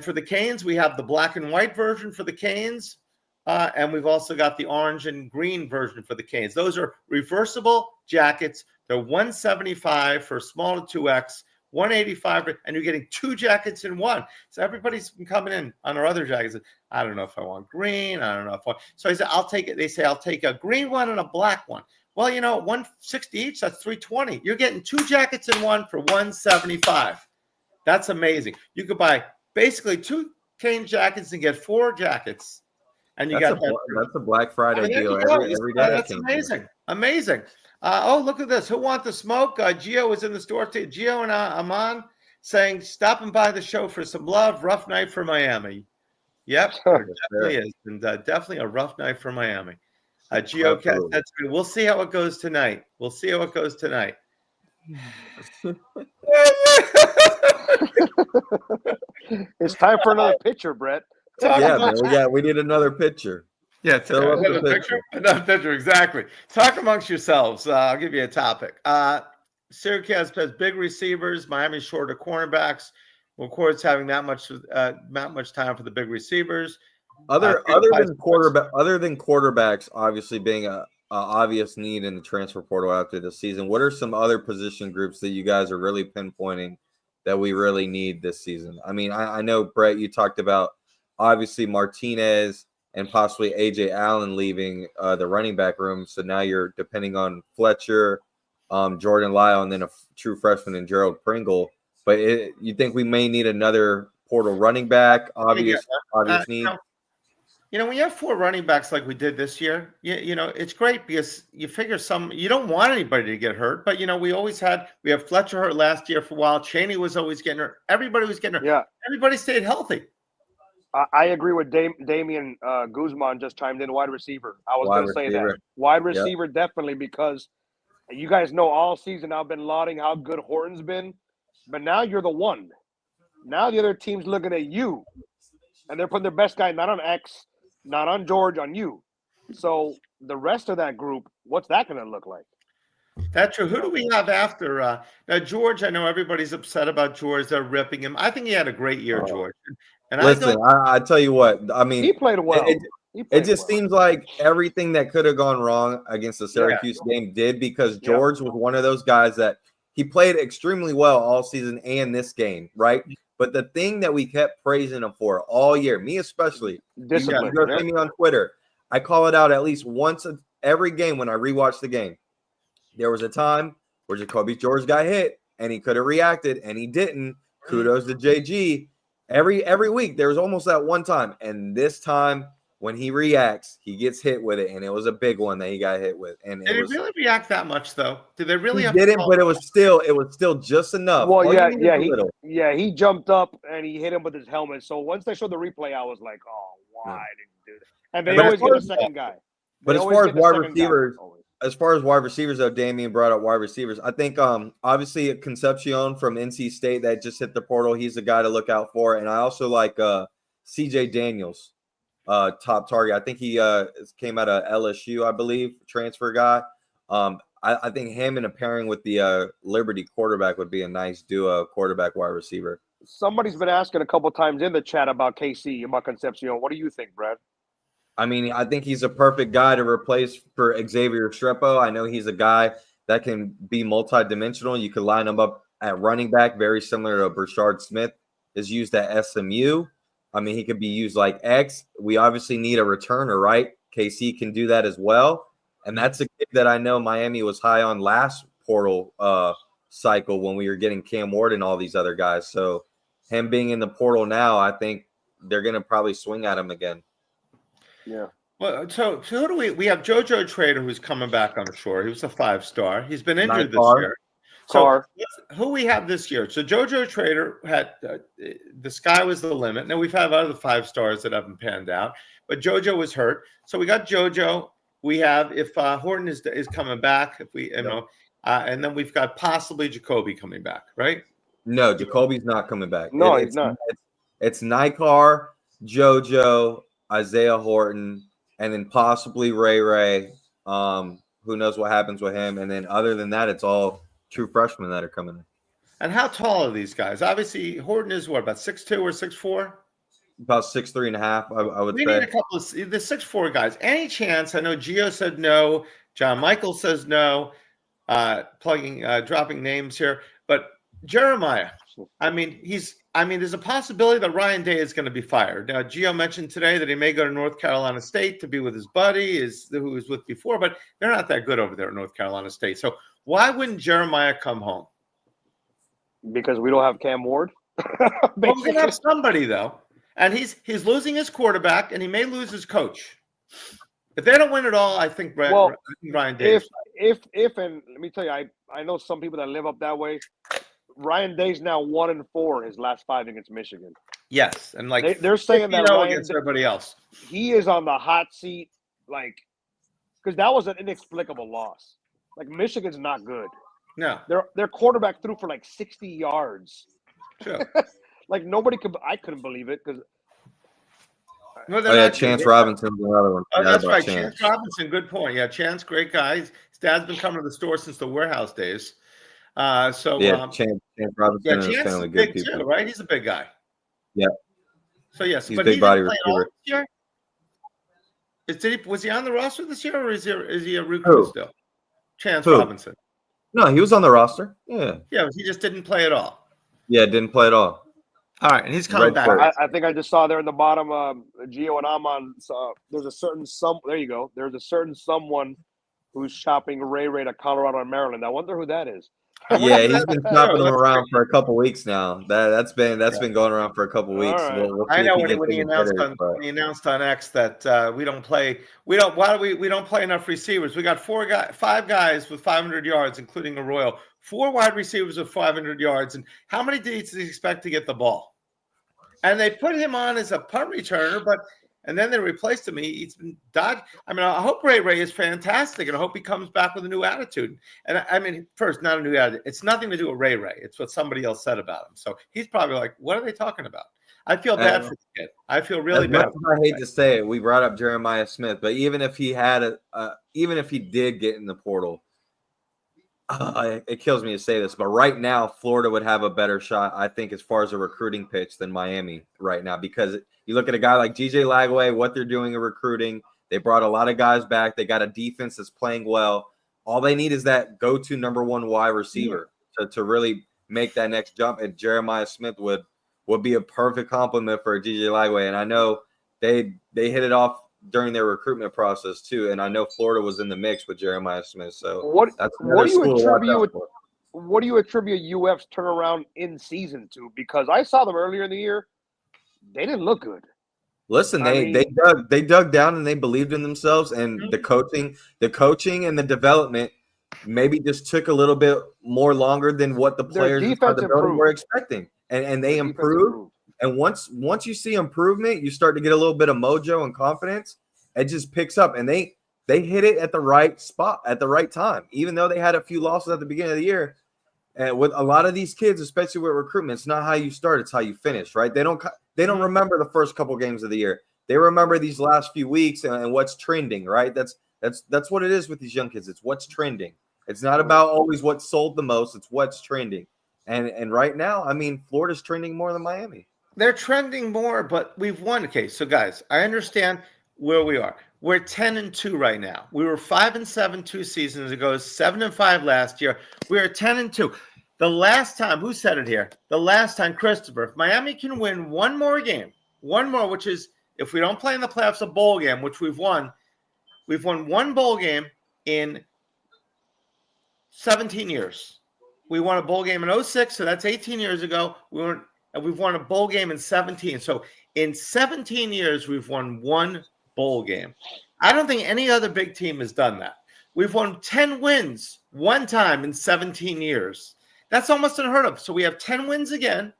for the Canes, we have the black and white version for the Canes, and we've also got the orange and green version for the Canes. Those are reversible jackets. They're $175 for small to 2X. $185, and you're getting 2 jackets in one. So everybody's been coming in on our other jackets. I don't know if I want green. I don't know if I want. So I said, I'll take it. They say, I'll take a green one and a black one. Well, $160 each. That's $320. You're getting 2 jackets in one for $175. That's amazing. You could buy basically 2 Cane jackets and get 4 jackets. And that's a Black Friday deal every day. That's amazing. Amazing. Look at this. Who want the smoke? Gio was in the store too. Gio and Aman saying, stopping by the show for some love. Rough night for Miami. Yep, definitely is. And definitely a rough night for Miami. Gio, that's good. We'll see how it goes tonight. It's time for another pitcher, Brett. Man, we need another pitcher. Yeah, Fill up the another picture. Another picture, exactly. Talk amongst yourselves. I'll give you a topic. Syracuse has big receivers. Miami's short of cornerbacks. Well, of course, having not much time for the big receivers. Other than quarterbacks, obviously being a obvious need in the transfer portal after the season. What are some other position groups that you guys are really pinpointing that we really need this season? I mean, I know Brett, you talked about obviously Martinez and possibly AJ Allen leaving the running back room. So now you're depending on Fletcher, Jordan Lyle, and then a true freshman in Gerald Pringle. But you think we may need another portal running back? Obvious need. When you have 4 running backs like we did this year, it's great because you figure you don't want anybody to get hurt. But, we have Fletcher hurt last year for a while. Chaney was always getting hurt. Everybody was getting hurt. Yeah. Everybody stayed healthy. I agree with Damian Guzman just chimed in, wide receiver. I was going to say that. Wide receiver, definitely, because you guys know all season I've been lauding how good Horton's been. But now you're the one. Now the other team's looking at you. And they're putting their best guy not on X, not on George, on you. So the rest of that group, what's that going to look like? That's true. Who do we have after? Now, George, I know everybody's upset about George. They're ripping him. I think he had a great year, George. And listen, I tell you what, I mean, he played well. It just seems like everything that could have gone wrong against the Syracuse game did, because George was one of those guys that he played extremely well all season and this game, right? But the thing that we kept praising him for all year, me especially, discipline. You go see me on Twitter. I call it out at least once every game when I rewatch the game. There was a time where Jacoby George got hit and he could have reacted and he didn't. Kudos to JG. Every week there was almost that one time, and this time when he reacts, he gets hit with it, and it was a big one that he got hit with. And did he really react that much though? Did they really? He didn't, but it was still just enough. Well, he jumped up and he hit him with his helmet. So once they showed the replay, I was like, oh, why didn't he do that? And they always get a second guy. But as far as wide receivers, though, Damian brought up wide receivers. I think obviously Concepcion from NC State that just hit the portal. He's a guy to look out for. And I also like CJ Daniels, top target. I think he came out of LSU, I believe, transfer guy. I think him in a pairing with the Liberty quarterback would be a nice duo, quarterback wide receiver. Somebody's been asking a couple times in the chat about KC, about Concepcion. What do you think, Brad? I mean, I think he's a perfect guy to replace for Xavier Strepo. I know he's a guy that can be multidimensional. You could line him up at running back, very similar to Brashard Smith is used at SMU. I mean, he could be used like X. We obviously need a returner, right? KC can do that as well. And that's a kid that I know Miami was high on last portal cycle when we were getting Cam Ward and all these other guys. So him being in the portal now, I think they're going to probably swing at him again. Yeah. Well, so who do we have? JoJo Trader, who's coming back on shore. He was a 5-star. He's been injured this year. So who we have this year? So JoJo Trader had the sky was the limit. Now we've had other 5-stars that haven't panned out, but JoJo was hurt. So we got JoJo. We have if Horton is coming back, if we and then we've got possibly Jacoby coming back, right? No, Jacoby's not coming back. No, he's not. It's Nikar, JoJo, Isaiah Horton, and then possibly Ray. Who knows what happens with him? And then other than that, it's all true freshmen that are coming in. And how tall are these guys? Obviously, Horton is what, about 6'2" or 6'4"? About 6'3" and a half, I would say. We need a couple of the 6'4" guys. Any chance? I know Gio said no. John Michael says no. Dropping names here, but Jeremiah. I mean, there's a possibility that Ryan Day is going to be fired. Now, Gio mentioned today that he may go to North Carolina State to be with his buddy, who he was with before, but they're not that good over there at North Carolina State. So why wouldn't Jeremiah come home? Because we don't have Cam Ward. Well, we're going to have somebody, though. And he's losing his quarterback, and he may lose his coach. If they don't win it all, I think Ryan Day. If and let me tell you, I know some people that live up that way. Ryan Day's now 1-4 his last 5 against Michigan. Yes, and they're saying that Ryan against everybody else. He is on the hot seat, because that was an inexplicable loss. Michigan's not good. No, their quarterback threw for 60 yards. Sure. Nobody could. I couldn't believe it because No, they're Oh yeah, not Chance good. Robinson's another one. Oh, Forgot that's about right. Chance. Chance Robinson, good point. Yeah, Chance, great guy. His dad's been coming to the store since the warehouse days. Yeah, Chance Yeah, Robinson and his Chance is family, good big people. too, right? He's a big guy. Yeah, So yes, he's but big he body didn't play at all receiver. this year. Was he on the roster this year, or is he a rookie Who? still? Chance Who? Robinson. No, he was on the roster. Yeah, Yeah, he just didn't play at all. yeah, didn't play at all. All right, and he's coming Red back. shirt. I think I just saw there in the bottom, Gio and Amon. There's a certain there you go. There's a certain someone who's shopping Ray to Colorado and Maryland. I wonder who that is. Yeah, he's been shopping them That's around for a couple weeks now. That's been going around for a couple weeks. All right. We'll see I if know he when gets he any announced hitters, but- when he announced on X that we don't play enough receivers. We got 5 guys with 500 yards, including Arroyo. 4 wide receivers with 500 yards, and how many did he expect to get the ball? And they put him on as a punt returner, and then they replaced him. He's been dodged. I mean, I hope Ray is fantastic, and I hope he comes back with a new attitude. And I mean, first, not a new attitude. It's nothing to do with Ray. It's what somebody else said about him. So he's probably like, "What are they talking about?" I feel bad for the kid. I feel really bad. I hate to say it. We brought up Jeremiah Smith, but even if he did get in the portal, it kills me to say this, but right now Florida would have a better shot, I think, as far as a recruiting pitch than Miami right now, because you look at a guy like GJ Lagway, what they're doing in recruiting. They brought a lot of guys back. They got a defense that's playing well. All they need is that go-to number 1 wide receiver to really make that next jump. And Jeremiah Smith would be a perfect complement for GJ Lagway. And I know they hit it off during their recruitment process too, and I know Florida was in the mix with Jeremiah Smith. So what do you attribute UF's turnaround in season to? Because I saw them earlier in the year, they didn't look good. Listen, they dug down and they believed in themselves, and the coaching and the development maybe just took a little bit more longer than what the players inside the building were expecting, and they improved. And once you see improvement, you start to get a little bit of mojo and confidence. It just picks up, and they hit it at the right spot at the right time. Even though they had a few losses at the beginning of the year, and with a lot of these kids, especially with recruitment, it's not how you start; it's how you finish. Right? They don't remember the first couple games of the year. They remember these last few weeks and what's trending. Right? That's what it is with these young kids. It's what's trending. It's not about always what sold the most. It's what's trending. And right now, I mean, Florida's trending more than Miami. They're trending more, but we've won. Okay, so guys, I understand where we are. We're 10-2 right now. We were 5-7 2 seasons ago, 7-5 last year. We are 10-2. The last time, who said it here? The last time, Christopher, if Miami can win one more game, which is if we don't play in the playoffs, a bowl game, which we've won. We've won one bowl game in 17 years. We won a bowl game in 2006, so that's 18 years ago. And we've won a bowl game in 17. So in 17 years, we've won one bowl game. I don't think any other big team has done that. We've won 10 wins one time in 17 years. That's almost unheard of. So we have 10 wins again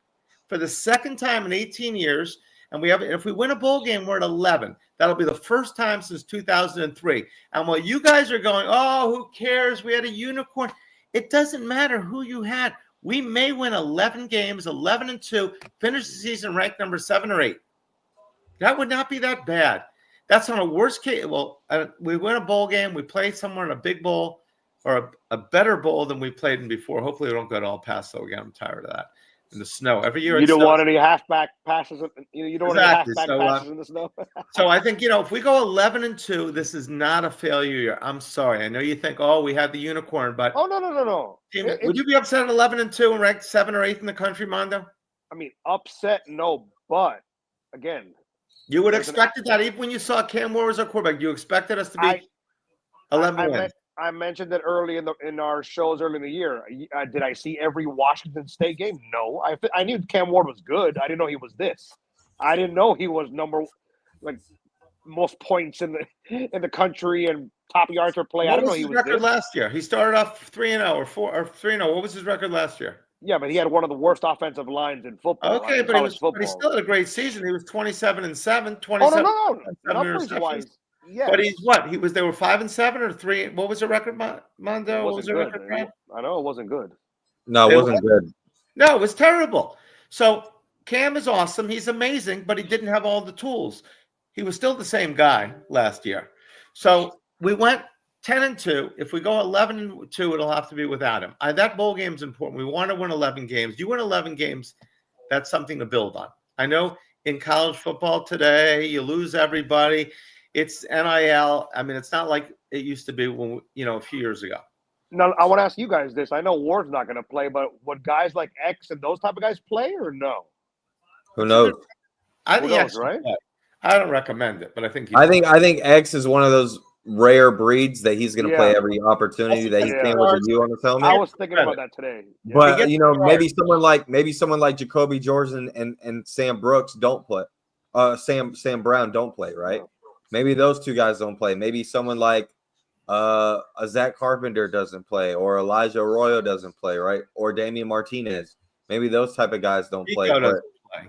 for the second time in 18 years. And if we win a bowl game, we're at 11. That'll be the first time since 2003. And while you guys are going, oh, who cares? We had a unicorn. It doesn't matter who you had. We may win 11 games, 11-2, finish the season ranked number 7 or 8. That would not be that bad. That's on a worst case. Well, we win a bowl game. We play somewhere in a big bowl or a better bowl than we played in before. Hopefully, we don't go to El Paso again. I'm tired of that. In the snow every year. You don't want any halfback passes. You don't want any halfback passes in the snow. So I think, if we go 11-2, this is not a failure year. I'm sorry. I know you think, we had the unicorn, but no. Would you be upset at 11-2 and ranked 7 or 8 in the country, Mando? I mean, upset, no, but again, you would have expected that even when you saw Cam Ward as our quarterback. You expected us to be 11 wins. I mentioned it early in our shows early in the year. Did I see every Washington State game? No. I knew Cam Ward was good. I didn't know he was this. I didn't know he was most points in the country and top yards per play. I didn't know he was record this. Last year? He started off 3-0 or 3-0. What was his record last year? Yeah, but he had one of the worst offensive lines in football. Okay, but he still had a great season. He was 27-7. 27. Oh, no. Numbers-wise. Yes. But he's what? They were 5-7 or 3. What was the record, Mando? What was the record? I know it wasn't good. No, it wasn't good. No, it was terrible. So Cam is awesome. He's amazing, but he didn't have all the tools. he was still the same guy last year. So we went 10-2. If we go 11-2, it'll have to be without him. That bowl game is important. We want to win 11 games. You win 11 games, that's something to build on. I know in college football today, you lose everybody. It's NIL. I mean, it's not like it used to be when a few years ago. Now, I want to ask you guys this. I know Ward's not going to play, but would guys like X and those type of guys play or no? Who knows? I think X, right? I don't recommend it, but I think I think X is one of those rare breeds that he's going to play every opportunity that he's playing with you on his helmet. I was thinking about that today. Yeah. But maybe someone like Jacoby Jordan and Sam Brooks don't play. Sam Brown don't play, right? Maybe those two guys don't play. Maybe someone like a Zach Carpenter doesn't play, or Elijah Arroyo doesn't play, right? Or Damian Martinez. Maybe those type of guys don't play.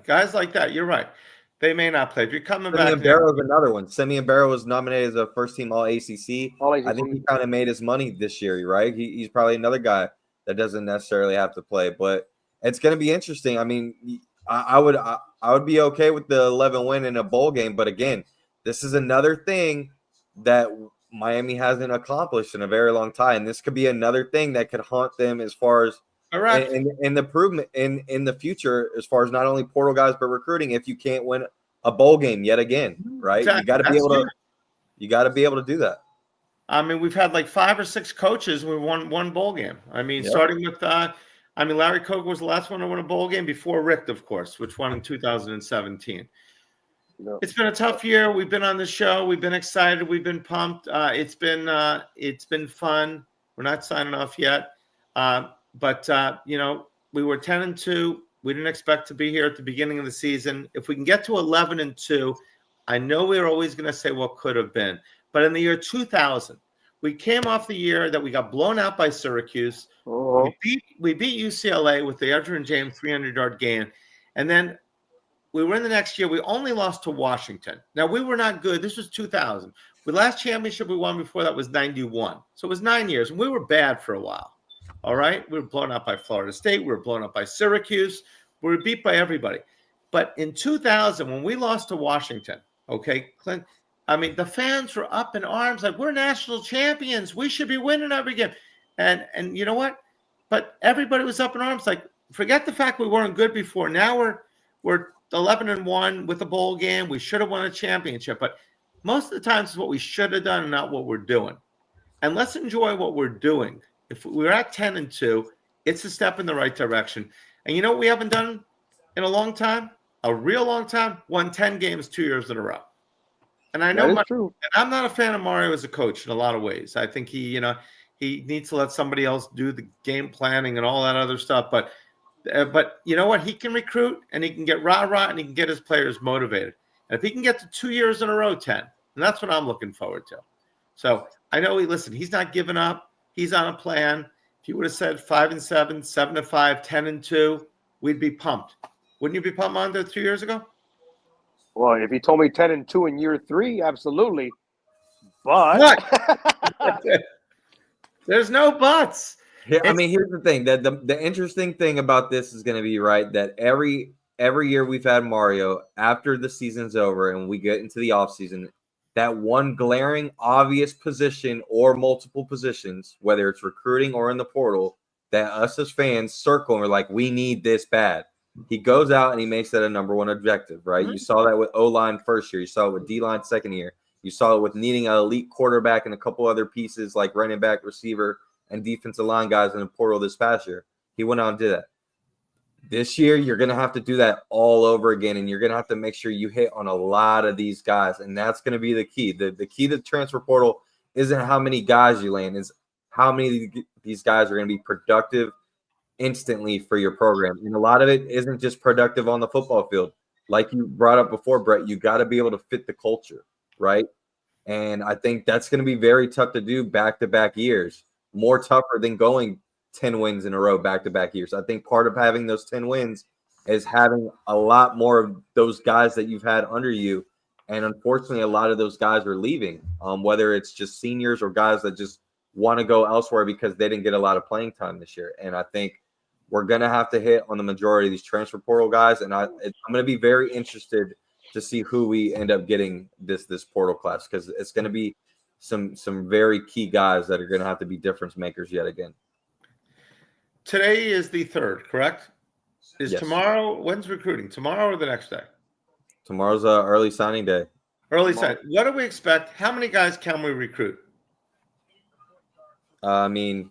Guys like that, you're right. They may not play. If you're coming Simeon back, Barrow is another one. Simeon Barrow was nominated as a first-team All-ACC. All-ACC. I think he kind of made his money this year, right? He's probably another guy that doesn't necessarily have to play, but it's going to be interesting. I mean, I would be okay with the 11 win in a bowl game, but again, this is another thing that Miami hasn't accomplished in a very long time. This could be another thing that could haunt them as far as in the improvement in the future, as far as not only portal guys but recruiting. If you can't win a bowl game yet again, right? Exactly. You got to be able to do that. I mean, we've had like 5 or 6 coaches. We won one bowl game. I mean, starting with Larry Koch was the last one to win a bowl game before Rick, of course, which won in 2017. It's been a tough year. We've been on the show. We've been excited. We've been pumped. It's been fun. We're not signing off yet. But we were 10-2. We didn't expect to be here at the beginning of the season. If we can get to 11-2, I know we're always going to say what could have been. But in the year 2000, we came off the year that we got blown out by Syracuse. We beat UCLA with the Edgerrin James 300-yard gain. And then we were in the next year. We only lost to Washington. Now, we were not good. This was 2000. The last championship we won before that was 91. So it was 9 years. And we were bad for a while. All right? We were blown out by Florida State. We were blown out by Syracuse. We were beat by everybody. But in 2000, when we lost to Washington, okay, Clint, I mean, the fans were up in arms like, we're national champions. We should be winning every game. And you know what? But everybody was up in arms like, forget the fact we weren't good before. Now we're 11-1 with a bowl game. We should have won a championship. But most of the times it's what we should have done and not what we're doing. And let's enjoy what we're doing. If we're at 10-2, it's a step in the right direction. And you know what we haven't done in a long time? A real long time? Won 10 games 2 years in a row. And I know I'm not a fan of Mario as a coach in a lot of ways. I think he needs to let somebody else do the game planning and all that other stuff. But you know what? He can recruit and he can get rah-rah and he can get his players motivated. And if he can get to 2 years in a row, 10, and that's what I'm looking forward to. So I know he's not giving up. He's on a plan. If he would have said 5-7, 7-5, 10-2, we'd be pumped. Wouldn't you be pumped, Mando, 2 years ago? Well, if you told me 10-2 in year 3, absolutely. But there's no buts. Yeah, I mean, here's the thing. The interesting thing about this is going to be, right, that every year we've had Mario, after the season's over and we get into the offseason, that one glaring, obvious position or multiple positions, whether it's recruiting or in the portal, that us as fans circle and we're like, we need this bad. He goes out and he makes that a number one objective, right? You saw that with O-line first year. You saw it with D-line second year. You saw it with needing an elite quarterback and a couple other pieces like running back, receiver, and defensive line guys in the portal this past year. He went out and did that. This year, you're going to have to do that all over again, and you're going to have to make sure you hit on a lot of these guys, and that's going to be the key. The key to the transfer portal isn't how many guys you land, it's how many of these guys are going to be productive instantly for your program. And a lot of it isn't just productive on the football field. Like you brought up before, Brett, you got to be able to fit the culture, right? And I think that's going to be very tough to do back-to-back years, more tougher than going 10 wins in a row back-to-back years. I think part of having those 10 wins is having a lot more of those guys that you've had under you. And unfortunately, a lot of those guys are leaving, whether it's just seniors or guys that just want to go elsewhere because they didn't get a lot of playing time this year. And I think we're going to have to hit on the majority of these transfer portal guys. And I'm going to be very interested to see who we end up getting this portal class, because it's going to be some very key guys that are going to have to be difference makers yet again. Today is the 3rd, correct? Is Yes. tomorrow? When's recruiting? Tomorrow or the next day? Tomorrow's early signing day. Early sign. What do we expect? How many guys can we recruit? I mean,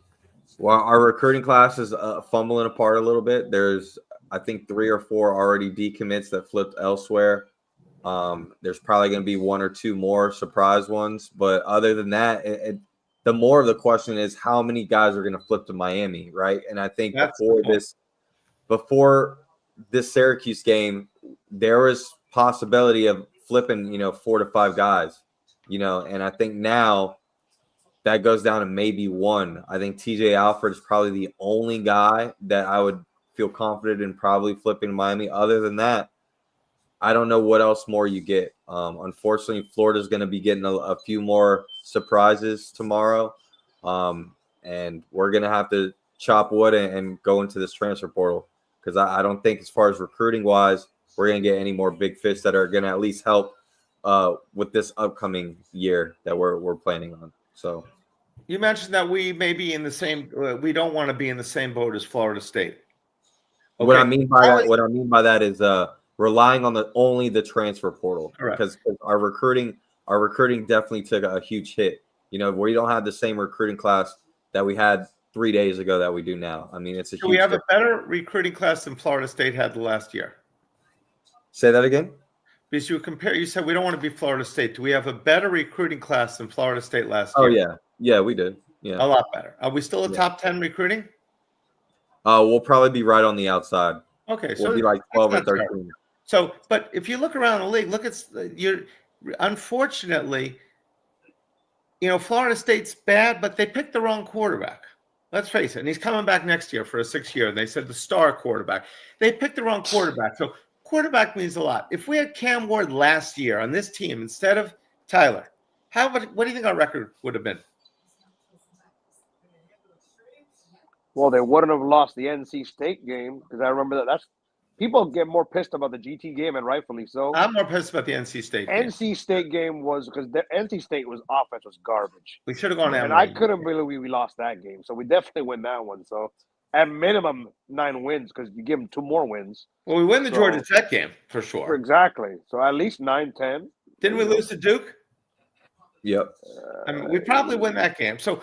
well, our recruiting class is fumbling apart a little bit. There's, I think, 3 or 4 already decommits that flipped elsewhere. There's probably going to be 1 or 2 more surprise ones. But other than that, the more of the question is how many guys are going to flip to Miami, right? And I think before this Syracuse game, there was possibility of flipping, 4 to 5 guys, and I think now that goes down to maybe 1. I think TJ Alford is probably the only guy that I would feel confident in probably flipping to Miami. Other than that, I don't know what else more you get. Unfortunately, Florida's going to be getting a few more surprises tomorrow, and we're going to have to chop wood and go into this transfer portal, because I don't think, as far as recruiting wise, we're going to get any more big fish that are going to at least help with this upcoming year that we're planning on. So you mentioned that we may be in the same. We don't want to be in the same boat as Florida State. Okay. What I mean by that is relying on only the transfer portal. Correct. Because our recruiting definitely took a huge hit. We don't have the same recruiting class that we had 3 days ago that we do now. I mean, it's a huge. We have a better recruiting class than Florida State had the last year. Say that again. Because you said we don't want to be Florida State. Do we have a better recruiting class than Florida State last year? Oh yeah, we did. Yeah, a lot better. Are we still a top 10 recruiting? We'll probably be right on the outside. Okay, we'll be like 12 or 13. Fair. So, but if you look around the league, unfortunately, Florida State's bad, but they picked the wrong quarterback. Let's face it. And he's coming back next year for a 6th year. They said the star quarterback. They picked the wrong quarterback. So quarterback means a lot. If we had Cam Ward last year on this team instead of Tyler, what do you think our record would have been? Well, they wouldn't have lost the NC State game, because I remember that's people get more pissed about the GT game, and rightfully so. I'm more pissed about the NC State game. NC State game was because the NC State offense was garbage. We should have gone down. And I couldn't believe we lost that game. So we definitely win that one. So at minimum 9 wins, because you give them 2 more wins. Well, we win the Georgia Tech game for sure. Exactly. So at least 9-10. Didn't we lose to Duke? Yep. I mean, we probably win that game. So,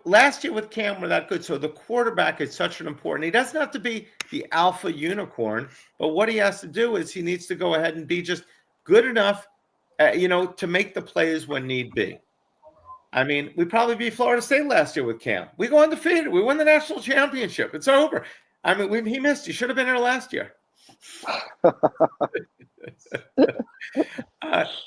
last year with Cam, we're that good. So the quarterback is such an important. He doesn't have to be the alpha unicorn, but what he has to do is he needs to go ahead and be just good enough, to make the plays when need be. I mean, we probably beat Florida State last year with Cam. We go undefeated. We win the national championship. It's over. I mean, he missed. He should have been here last year.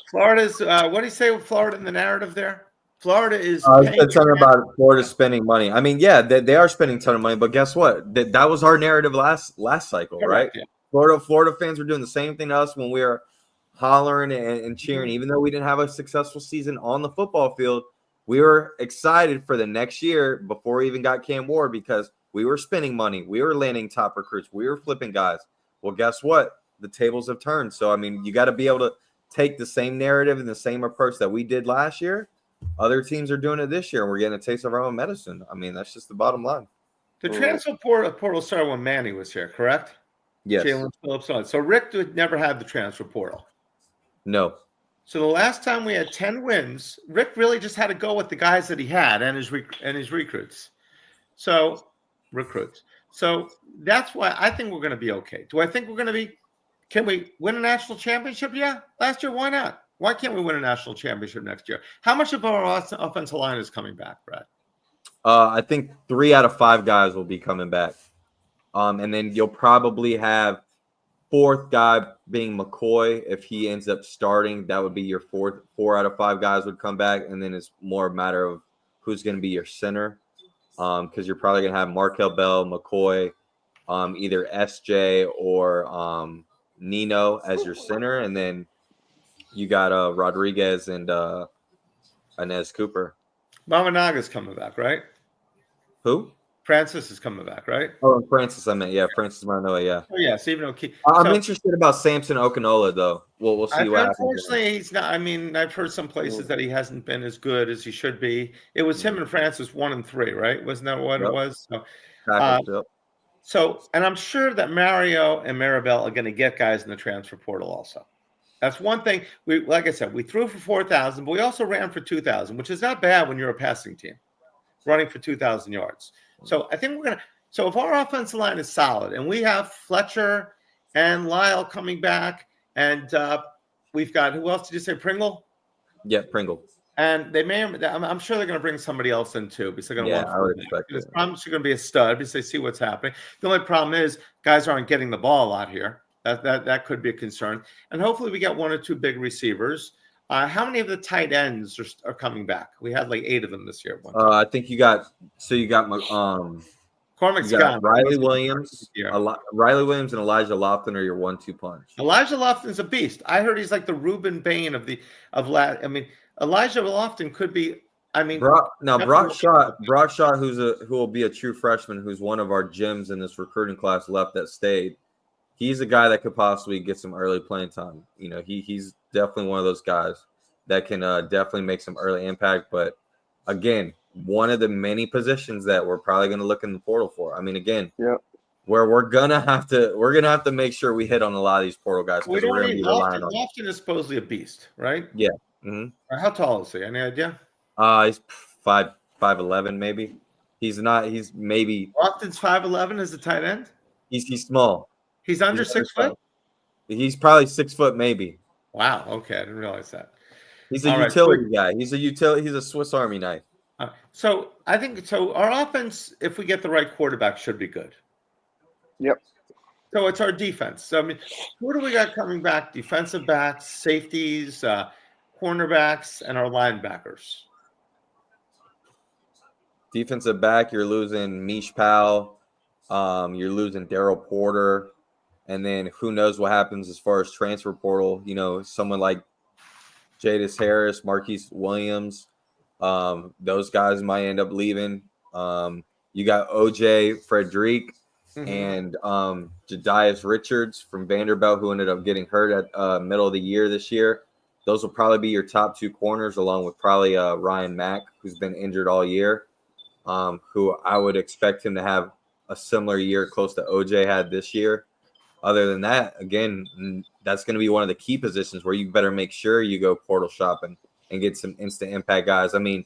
Florida's. What do you say with Florida in the narrative there? Florida is. Said something about Florida spending money. I mean, yeah, they are spending a ton of money, but guess what? That was our narrative last cycle, right? Yeah. Florida fans were doing the same thing to us when we were hollering and cheering, even though we didn't have a successful season on the football field. We were excited for the next year before we even got Cam Ward, because we were spending money. We were landing top recruits. We were flipping guys. Well, guess what? The tables have turned. So, I mean, you got to be able to take the same narrative and the same approach that we did last year. Other teams are doing it this year, and we're getting a taste of our own medicine. I mean, that's just the bottom line. The transfer portal started when Manny was here, correct? Yes. Jalen Phillips on. So Rick never had the transfer portal. No. So the last time we had 10 wins, Rick really just had to go with the guys that he had and his recruits. So that's why I think we're going to be okay. Do I think we're going to be? Can we win a national championship? Yeah. Last year, why not? Why can't we win a national championship next year? How much of our offensive line is coming back, Brad? I think 3 out of 5 guys will be coming back. And then you'll probably have 4th guy being McCoy. If he ends up starting, that would be your 4 out of 5 guys would come back. And then it's more a matter of who's going to be your center. Because you're probably going to have Markel Bell, McCoy, either SJ or Nino as your center. And then you got Rodriguez and Inez Cooper. Mamanaga's coming back, right? Who? Francis is coming back, right? Oh, and Francis, I meant, yeah, Francis Mando, yeah. Oh, yeah, Stephen O'Keefe. I'm interested about Samson Okinola, though. We'll see what happens. Unfortunately, he's not. I mean, I've heard some places that he hasn't been as good as he should be. It was him and Francis 1 and 3, right? Wasn't that what it was? So, and I'm sure that Mario and Maribel are going to get guys in the transfer portal also. That's one thing. Like I said, we threw for 4,000, but we also ran for 2,000, which is not bad when you're a passing team, running for 2,000 yards. So I think we're going to. So if our offensive line is solid, and we have Fletcher and Lyle coming back, and we've got, who else did you say, Pringle? Yeah, Pringle. And they may, I'm sure they're going to bring somebody else in too, because they're going to want. I would expect it's probably going to be a stud because they see what's happening. The only problem is guys aren't getting the ball a lot here. That could be a concern. And hopefully we get 1 or 2 big receivers. How many of the tight ends are coming back? We had like 8 of them this year. I think you got Cormac's gone. Riley Williams, Riley Williams, and Elijah Lofton are your 1-2 punch. Elijah Lofton's a beast. I heard he's like the Reuben Bain of I mean, Elijah Lofton could be. I mean, Brock Shaw, who will be a true freshman, who's one of our gems in this recruiting class left that stayed. He's a guy that could possibly get some early playing time. You know, he's definitely one of those guys that can definitely make some early impact. But again, one of the many positions that we're probably going to look in the portal for. I mean, again, where we're gonna have to make sure we hit on a lot of these portal guys because we're going to be relying on. Lofton is supposedly a beast, right? Yeah. Mm-hmm. How tall is he? Any idea? He's 5'11", maybe. He's not. He's maybe. Lofton's 5'11" as a tight end. He's small. He's under 6 foot. He's probably 6 foot, maybe. Wow. Okay, I didn't realize that. He's a utility guy. He's a Swiss Army knife. So I think our offense, if we get the right quarterback, should be good. Yep. So it's our defense. So I mean, who do we got coming back? Defensive backs, safeties, cornerbacks, and our linebackers. Defensive back, you're losing Mish Powell. You're losing Daryl Porter. And then who knows what happens as far as transfer portal. You know, someone like Jadis Harris, Marquise Williams. Those guys might end up leaving. You got OJ Frederick and Jadias Richards from Vanderbilt, who ended up getting hurt at middle of the year this year. Those will probably be your top 2 corners, along with probably Ryan Mack, who's been injured all year, who I would expect him to have a similar year close to OJ had this year. Other than that, again, that's going to be one of the key positions where you better make sure you go portal shopping and get some instant impact guys. I mean,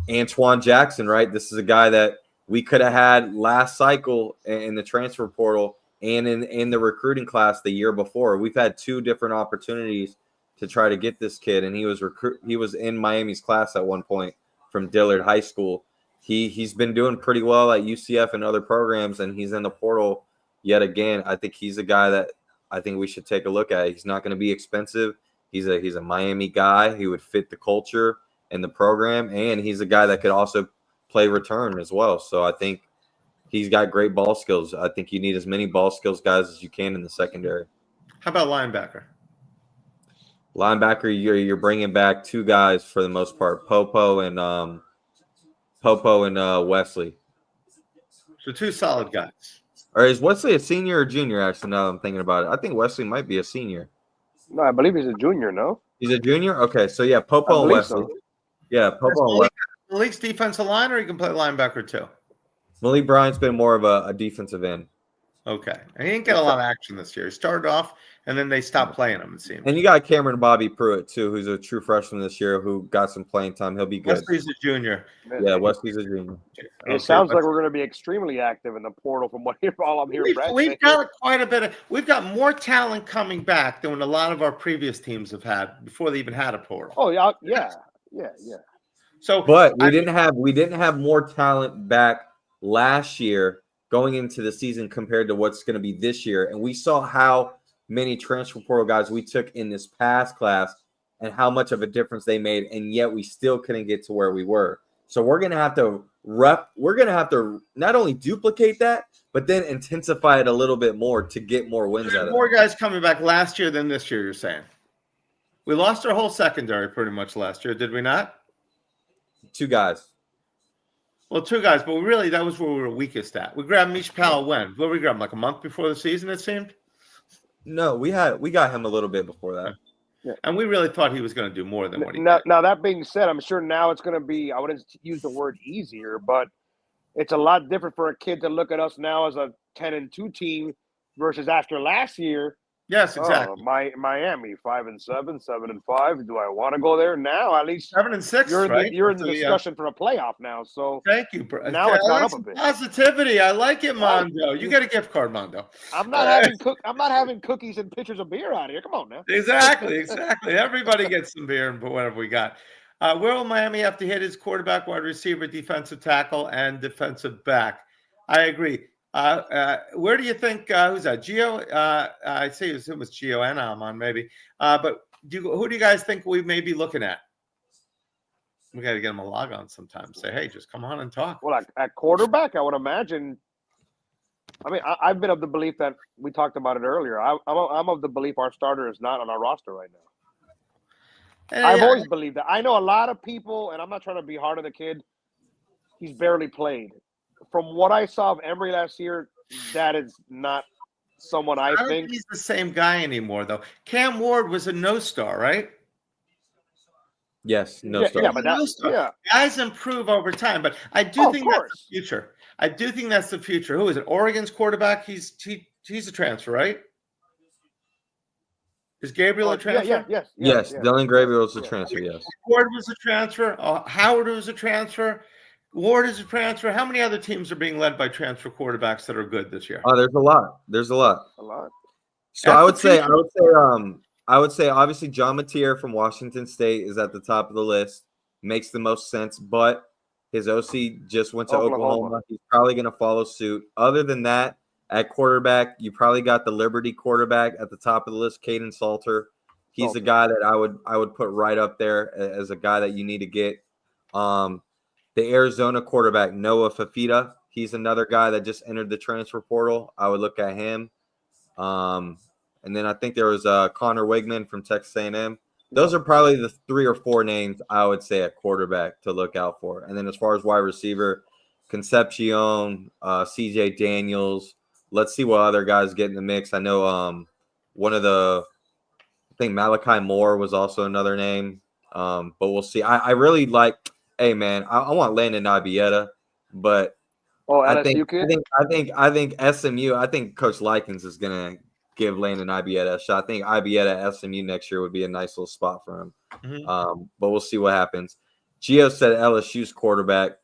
Antoine Jackson, right? This is a guy that we could have had last cycle in the transfer portal and in the recruiting class the year before. We've had 2 different opportunities to try to get this kid, and he was in Miami's class at one point from Dillard High School. He's been doing pretty well at UCF and other programs, and he's in the portal yet again. I think he's a guy that I think we should take a look at. He's not going to be expensive. He's a Miami guy. He would fit the culture and the program, and he's a guy that could also play return as well. So I think he's got great ball skills. I think you need as many ball skills guys as you can in the secondary. How about linebacker? Linebacker, you're bringing back 2 guys for the most part, Popo and Wesley. So 2 solid guys. Or is Wesley a senior or junior? Actually, now that I'm thinking about it, I think Wesley might be a senior. No, I believe he's a junior. No, he's a junior. Okay, so yeah, Popo and Wesley. So. Yeah, Popo and Wesley. Malik's defensive line, or he can play linebacker too. Malik Bryant's been more of a defensive end. Okay, and he didn't get a lot of action this year. He started off, and then they stopped playing him. It seems. And you got Cameron Bobby Pruitt too, who's a true freshman this year, who got some playing time. He'll be good. Wesley's a junior. Yeah, Wesley's a junior. It sounds like we're going to be extremely active in the portal, from what all I'm hearing. We've got quite a bit of. We've got more talent coming back than a lot of our previous teams have had before they even had a portal. Oh yeah. So, but we didn't have more talent back last year going into the season compared to what's going to be this year. And we saw how many transfer portal guys we took in this past class and how much of a difference they made. And yet we still couldn't get to where we were. So we're going to have to not only duplicate that, but then intensify it a little bit more to get more wins out of it. More guys coming back last year than this year, you're saying? We lost our whole secondary pretty much last year, did we not? 2 guys. Well, two guys, but really that was where we were weakest at. We grabbed Mish Powell when? What did we grab him, like a month before the season, it seemed? No, we got him a little bit before that. Yeah. And we really thought he was going to do more than what he Now, did. now that being said, I'm sure now it's going to be, I wouldn't use the word easier, but it's a lot different for a kid to look at us now as a 10-2 team versus after last year. Yes, exactly. Miami 5-7, 7-5. Do I want to go there now? At least 7-6, you're right? you're in the discussion for a playoff now. So thank you, bro. now it's gone That's up a bit. positivity. I like it, Mando. You got a gift card, Mando. I'm not having cookies and pitchers of beer out here. Come on now. Exactly. Everybody gets some beer and whatever we got. Where will Miami have to hit his quarterback, wide receiver, defensive tackle, and defensive back? I agree. Where do you think? Who's that? Gio? I say it was Gio and Almon, maybe. But who do you guys think we may be looking at? We got to get him a log on sometime. Say, hey, just come on and talk. Well, at quarterback, I would imagine. I mean, I've been of the belief that we talked about it earlier. I'm of the belief our starter is not on our roster right now. I've always believed that. I know a lot of people, and I'm not trying to be hard on the kid. He's barely played. From what I saw of Emory last year, that is not someone I don't think he's the same guy anymore, though. Cam Ward was a no-star, right? Yes, no star. Yeah, but guys improve over time, but I do think that's the future. I do think that's the future. Who is it? Oregon's quarterback. He's a transfer, right? Is Gabriel a transfer? Yes. Dylan Gabriel was a transfer. Yes. Ward was a transfer. Howard was a transfer. Ward is a transfer. How many other teams are being led by transfer quarterbacks that are good this year? Oh, there's a lot. A lot. So I would say obviously John Mateer from Washington State is at the top of the list. Makes the most sense, but his OC just went to Oklahoma. He's probably going to follow suit. Other than that, at quarterback, you probably got the Liberty quarterback at the top of the list, Caden Salter. He's a guy that I would put right up there as a guy that you need to get. The Arizona quarterback, Noah Fafita, he's another guy that just entered the transfer portal. I would look at him. And then I think there was Connor Wigman from Texas A&M. Those are probably the 3 or 4 names I would say at quarterback to look out for. And then as far as wide receiver, Concepcion, CJ Daniels. Let's see what other guys get in the mix. I know I think Malachi Moore was also another name. But we'll see. I really like – hey man, I want Landon Ibieta, but I think SMU. I think Coach Likens is gonna give Landon Ibieta a shot. I think Ibieta at SMU next year would be a nice little spot for him. Mm-hmm. But we'll see what happens. Gio said LSU's quarterback.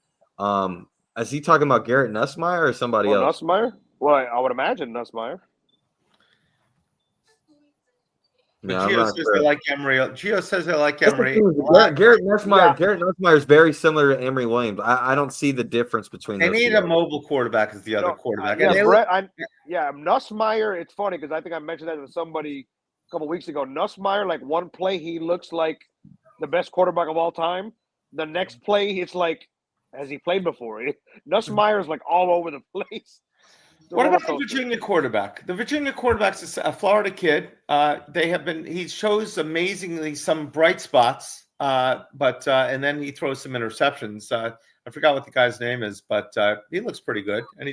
Is he talking about Garrett Nussmeier or somebody else? Nussmeier? Well, I would imagine Nussmeier. But Gio says they like Emory. Gio says they like Emory. Garrett Nussmeier is very similar to Emory Williams. I don't see the difference between those. They need a mobile quarterback as the other quarterback. Nussmeier, it's funny because I think I mentioned that to somebody a couple weeks ago. Nussmeier, like one play, he looks like the best quarterback of all time. The next play, it's like, has he played before? Nussmeier is like all over the place. What about the Virginia quarterback? The Virginia quarterback's a Florida kid. He shows amazingly some bright spots, but then he throws some interceptions. I forgot what the guy's name is, but he looks pretty good. And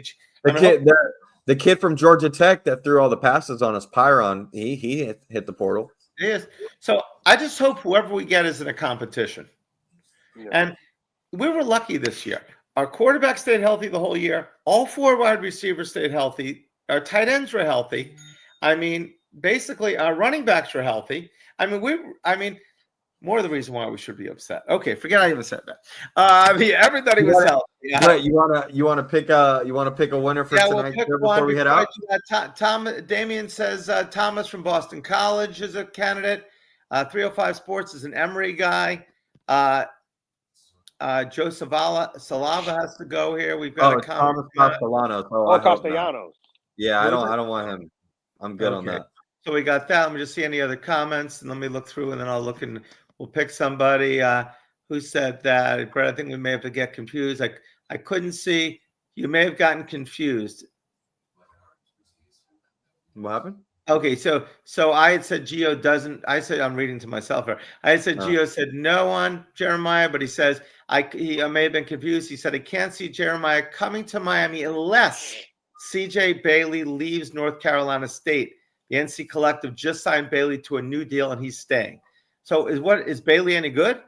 the kid from Georgia Tech that threw all the passes on us, Pyron, he hit the portal. He is. So I just hope whoever we get is in a competition. Yeah. And we were lucky this year. Our quarterback stayed healthy the whole year. All 4 wide receivers stayed healthy. Our tight ends were healthy. I mean, basically, our running backs were healthy. More of the reason why we should be upset. Okay, forget I even said that. Everybody was healthy. Yeah. Right, you want to pick a winner for tonight before we head out. Damian says Thomas from Boston College is a candidate. 305 Sports is an Emory guy. Joe Salava has to go here. We've got Thomas Castellanos. Castellanos. Yeah, I don't want him. I'm good on that. So we got that. Let me just see any other comments, and let me look through, and then I'll look and we'll pick somebody who said that. Brett, I think we may have to get confused. I couldn't see. You may have gotten confused. What happened? Okay, so I had said Gio doesn't. I said I'm reading to myself here. I had said Gio said no on Jeremiah, but he says he may have been confused. He said I can't see Jeremiah coming to Miami unless C.J. Bailey leaves North Carolina State. The NC Collective just signed Bailey to a new deal, and he's staying. So is Bailey any good?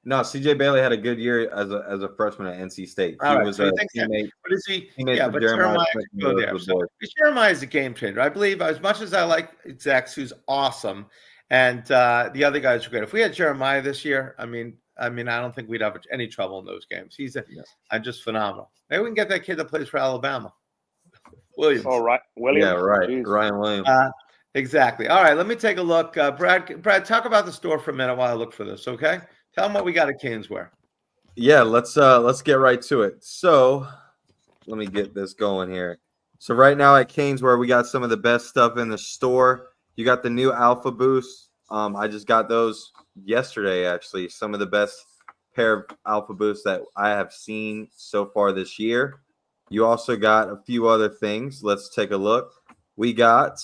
No, CJ Bailey had a good year as a freshman at NC State. He was so a teammate. But is he? Teammate Yeah, for but Jeremiah Jeremiah could go there. So Jeremiah is a game changer. I believe as much as I like Zach, who's awesome, and the other guys are great. If we had Jeremiah this year, I mean, I don't think we'd have any trouble in those games. He's just phenomenal. Maybe we can get that kid that plays for Alabama, Williams. Oh, right, Williams. Yeah, right. Jeez. Ryan Williams. Exactly. All right, let me take a look. Brad, talk about the store for a minute while I look for this. Okay, tell them what we got at CanesWear. Yeah, let's get right to it. So let me get this going here. So right now at CanesWear, we got some of the best stuff in the store. You got the new Alpha Boost. I just got those yesterday, actually. Some of the best pair of Alpha Boosts that I have seen so far this year. You also got a few other things. Let's take a look. We got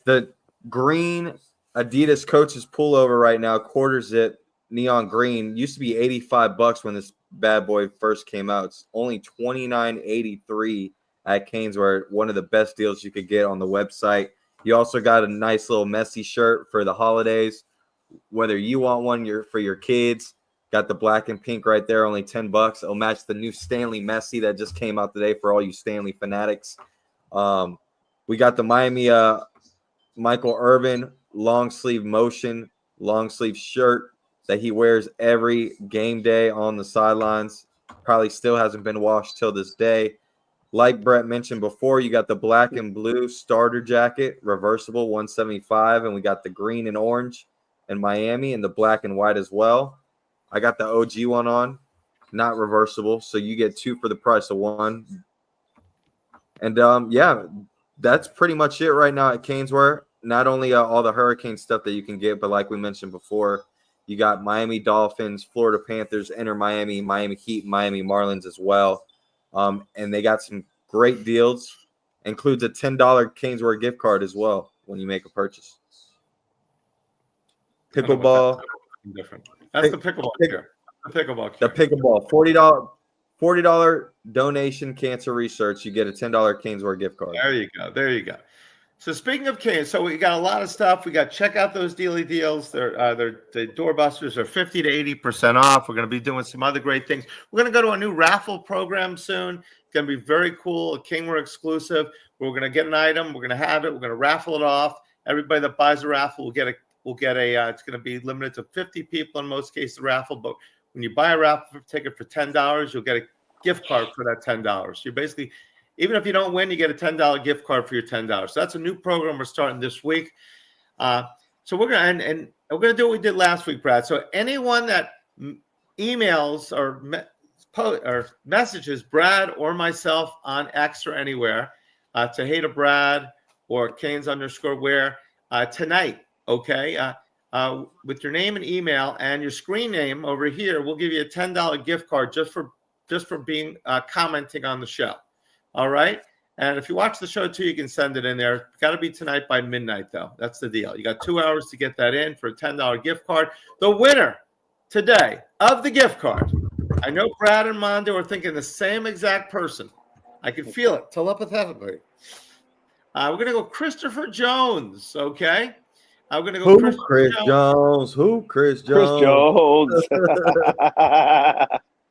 the green Adidas Coaches pullover right now, quarter zip, neon green. Used to be $85 when this bad boy first came out. It's only $29.83 at CanesWear. One of the best deals you could get on the website. You also got a nice little Messi shirt for the holidays. Whether you want one for your kids, got the black and pink right there, only $10. It'll match the new Stanley Messi that just came out today for all you Stanley fanatics. We got the Miami Michael Irvin long sleeve shirt that he wears every game day on the sidelines. Probably still hasn't been washed till this day. Like Brett mentioned before, you got the black and blue starter jacket, reversible, $175, and we got the green and orange in Miami and the black and white as well. I got the OG one on, not reversible, so you get two for the price of one. And yeah, that's pretty much it right now at CanesWear. Not only all the Hurricane stuff that you can get, but like we mentioned before, you got Miami Dolphins, Florida Panthers, Inter Miami, Miami Heat, Miami Marlins as well. And they got some great deals. Includes a $10 CanesWear gift card as well when you make a purchase. Pickleball. Different. That's the pickleball cure. The pickleball cure. The pickleball. $40 donation cancer research. You get a $10 CanesWear gift card. There you go. So speaking of Canes, so we got a lot of stuff. We got check out those daily deals. They're the doorbusters are 50 to 80% off. We're going to be doing some other great things. We're going to go to a new raffle program soon. It's going to be very cool, a CanesWear exclusive. We're going to get an item. We're going to have it. We're going to raffle it off. Everybody that buys a raffle will get a. It's going to be limited to 50 people in most cases. The raffle, but when you buy a raffle ticket for $10, you'll get a gift card for that $10. You're basically. Even if you don't win, you get a $10 gift card for your $10. So that's a new program we're starting this week. So we're going to and we're going to do what we did last week, Brad. So anyone that emails or messages Brad or myself on X or anywhere to Hey to Brad or Canes_wear tonight, okay, with your name and email and your screen name over here, we'll give you a $10 gift card just for being commenting on the show. All right. And if you watch the show too, you can send it in there. It's got to be tonight by midnight, though. That's the deal. You got 2 hours to get that in for a $10 gift card. The winner today of the gift card. I know Brad and Mando are thinking the same exact person. I can feel it telepathically. We're going to go Christopher Jones. Okay. We're going to go Chris Jones. Chris Jones.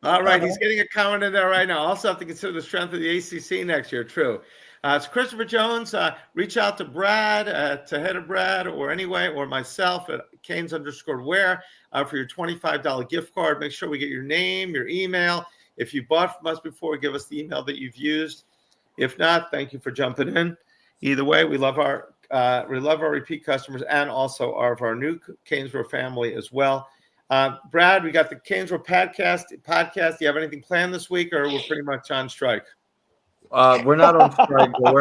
All right, he's getting a comment in there right now. Also have to consider the strength of the ACC next year. True. It's Christopher Jones. Reach out to Brad, to Head of Brad, or anyway, or myself at Canes_wear for your $25 gift card. Make sure we get your name, your email. If you bought from us before, give us the email that you've used. If not, thank you for jumping in. Either way, we love our repeat customers and also our new CanesWear family as well. Brad, we got the CanesWear podcast. Do you have anything planned this week, or we're pretty much on strike? We're not on strike, but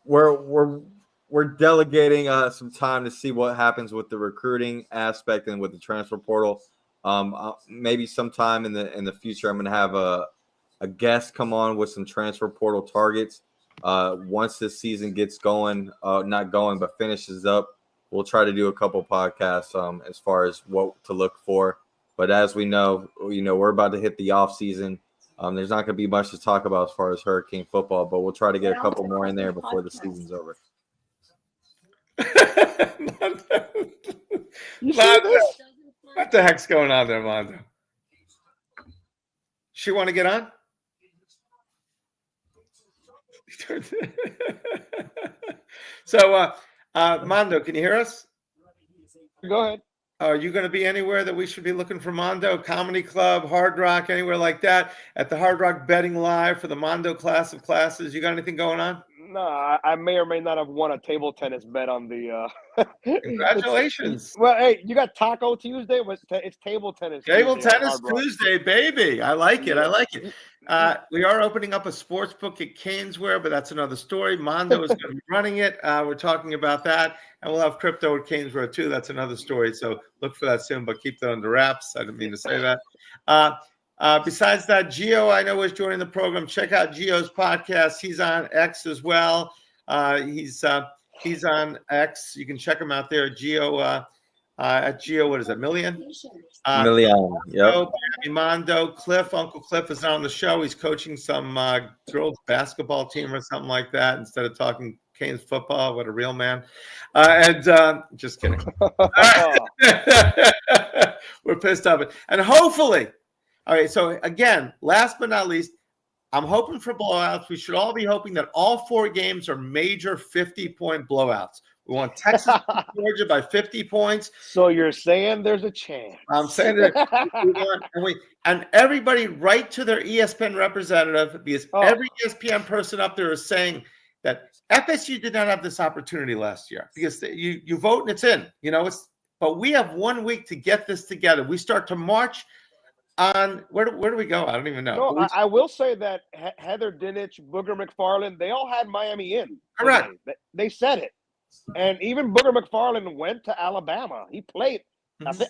we're delegating some time to see what happens with the recruiting aspect and with the transfer portal. Maybe sometime in the future, I'm going to have a guest come on with some transfer portal targets. Once this season gets going, not going, but finishes up, we'll try to do a couple podcasts as far as what to look for. But as we know, we're about to hit the off season. There's not going to be much to talk about as far as Hurricane football, but we'll try to get a couple more in there before the season's over. You see this? What the heck's going on there, Mando? She want to get on? So, Mando, can you hear us? Go ahead. Are you going to be anywhere that we should be looking for Mando? Comedy Club, Hard Rock, anywhere like that? At the Hard Rock Betting Live for the Mando class of classes? You got anything going on? No, I may or may not have won a table tennis bet on the. Congratulations! Well, hey, you got Taco Tuesday. It's table tennis. Table Tuesday on tennis Hard Rock. Tuesday, baby. I like it. I like it. We are opening up a sports book at CanesWear, but that's another story. Mando is going to be running it. We're talking about that, and we'll have crypto at CanesWear too. That's another story. So look for that soon, but keep that under wraps. I didn't mean to say that. Besides that, Gio, I know, is joining the program. Check out Gio's podcast. He's on X as well. He's on X. You can check him out there. Gio at Gio. What is it? Million. Yep. Mando. Cliff. Uncle Cliff is on the show. He's coaching some girls basketball team or something like that. Instead of talking Canes football, what a real man. Just kidding. We're pissed off. And hopefully. All right, so again, last but not least, I'm hoping for blowouts. We should all be hoping that all 4 games are major 50-point blowouts. We want Texas to Georgia by 50 points. So you're saying there's a chance? I'm saying that and everybody write to their ESPN representative, because every ESPN person up there is saying that FSU did not have this opportunity last year, because you vote and it's in. But we have 1 week to get this together. We start to march. On where do we go? I don't even know. No, I will say that Heather Dinich, Booger McFarland, they all had Miami in. Correct. They said it. And even Booger McFarland went to Alabama. He played.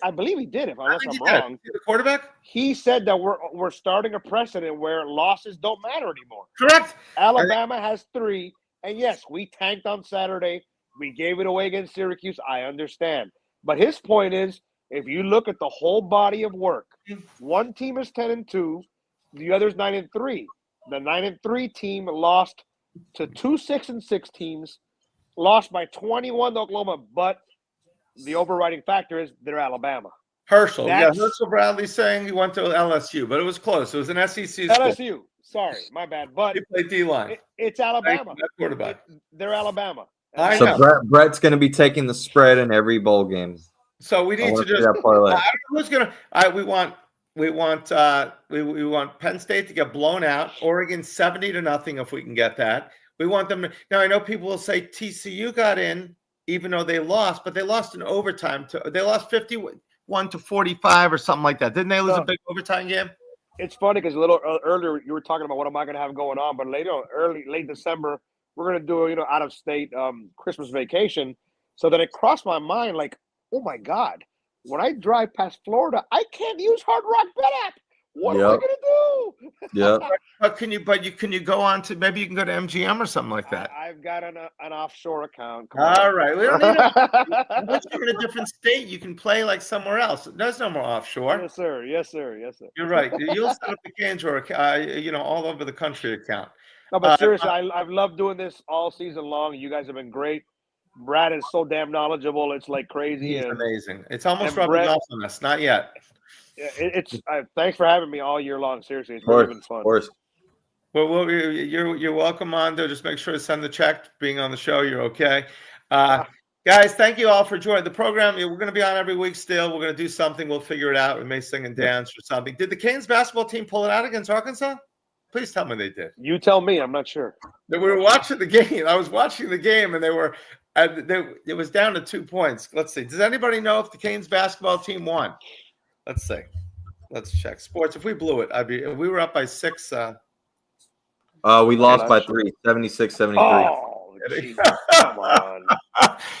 I believe he did, unless I'm wrong. The quarterback? He said that we're starting a precedent where losses don't matter anymore. Correct. Alabama has 3. And yes, we tanked on Saturday. We gave it away against Syracuse. I understand. But his point is, if you look at the whole body of work, one team is 10-2, the other's 9-3. The 9-3 team lost to 2 6-6 teams, lost by 21 to Oklahoma, but the overriding factor is they're Alabama. Herschel Bradley saying he went to LSU, but it was close. It was an SEC school. LSU. Sorry, my bad. But he played D-line. It's Alabama. Quarterback. They're Alabama. So Brett's going to be taking the spread in every bowl game. So we need to just. I don't know who's gonna. We want Penn State to get blown out. Oregon 70-0 if we can get that. We want them to. Now I know people will say TCU got in even though they lost, but they lost in overtime. They lost 51-45 or something like that. Didn't they lose a big overtime game? It's funny because a little earlier you were talking about what am I going to have going on, but late December we're going to do out of state Christmas vacation. So then it crossed my mind like, oh my God, when I drive past Florida, I can't use Hard Rock Bet app. What am I gonna do? Yeah. But can you go on to, maybe you can go to MGM or something like that? I've got an offshore account. All right. We don't need unless you're in a different state, you can play like somewhere else. There's no more offshore. Yes, sir. Yes, sir. Yes, sir. You're right. You'll set up the CanesWear, all over the country account. No, but seriously, I've loved doing this all season long. You guys have been great. Brad is so damn knowledgeable. It's like crazy. He's amazing. It's almost rubbing off on us. Not yet. It's thanks for having me all year long. Seriously, it's really been fun. Of course. Well, you're welcome, Mando. Just make sure to send the check. Being on the show, you're okay. Guys, thank you all for joining the program. We're going to be on every week still. We're going to do something. We'll figure it out. We may sing and dance or something. Did the Canes basketball team pull it out against Arkansas? Please tell me they did. You tell me. I'm not sure. We were watching the game. I was watching the game, and it was down to 2 points. Let's see. Does anybody know if the Canes basketball team won? Let's see. Let's check. Sports. If we blew it, we were up by 6. We lost by 3, 76-73. Oh, geez, come on.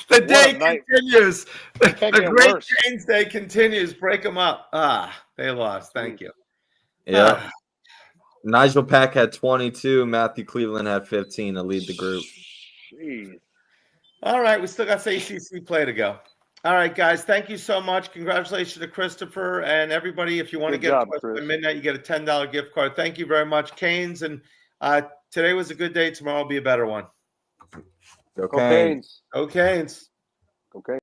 The day continues. The great worse. Canes day continues. Break them up. They lost. Thank you. Yeah. Nigel Pack had 22. Matthew Cleveland had 15 to lead the group. Jeez. All right, we still got ACC play to go. All right, guys, thank you so much. Congratulations to Christopher and everybody. If you want to Good get job, to us by Chris. midnight, you get a $10 gift card. Thank you very much, Canes. And today was a good day. Tomorrow will be a better one. Okay. Cocaines. Go Canes. Okay.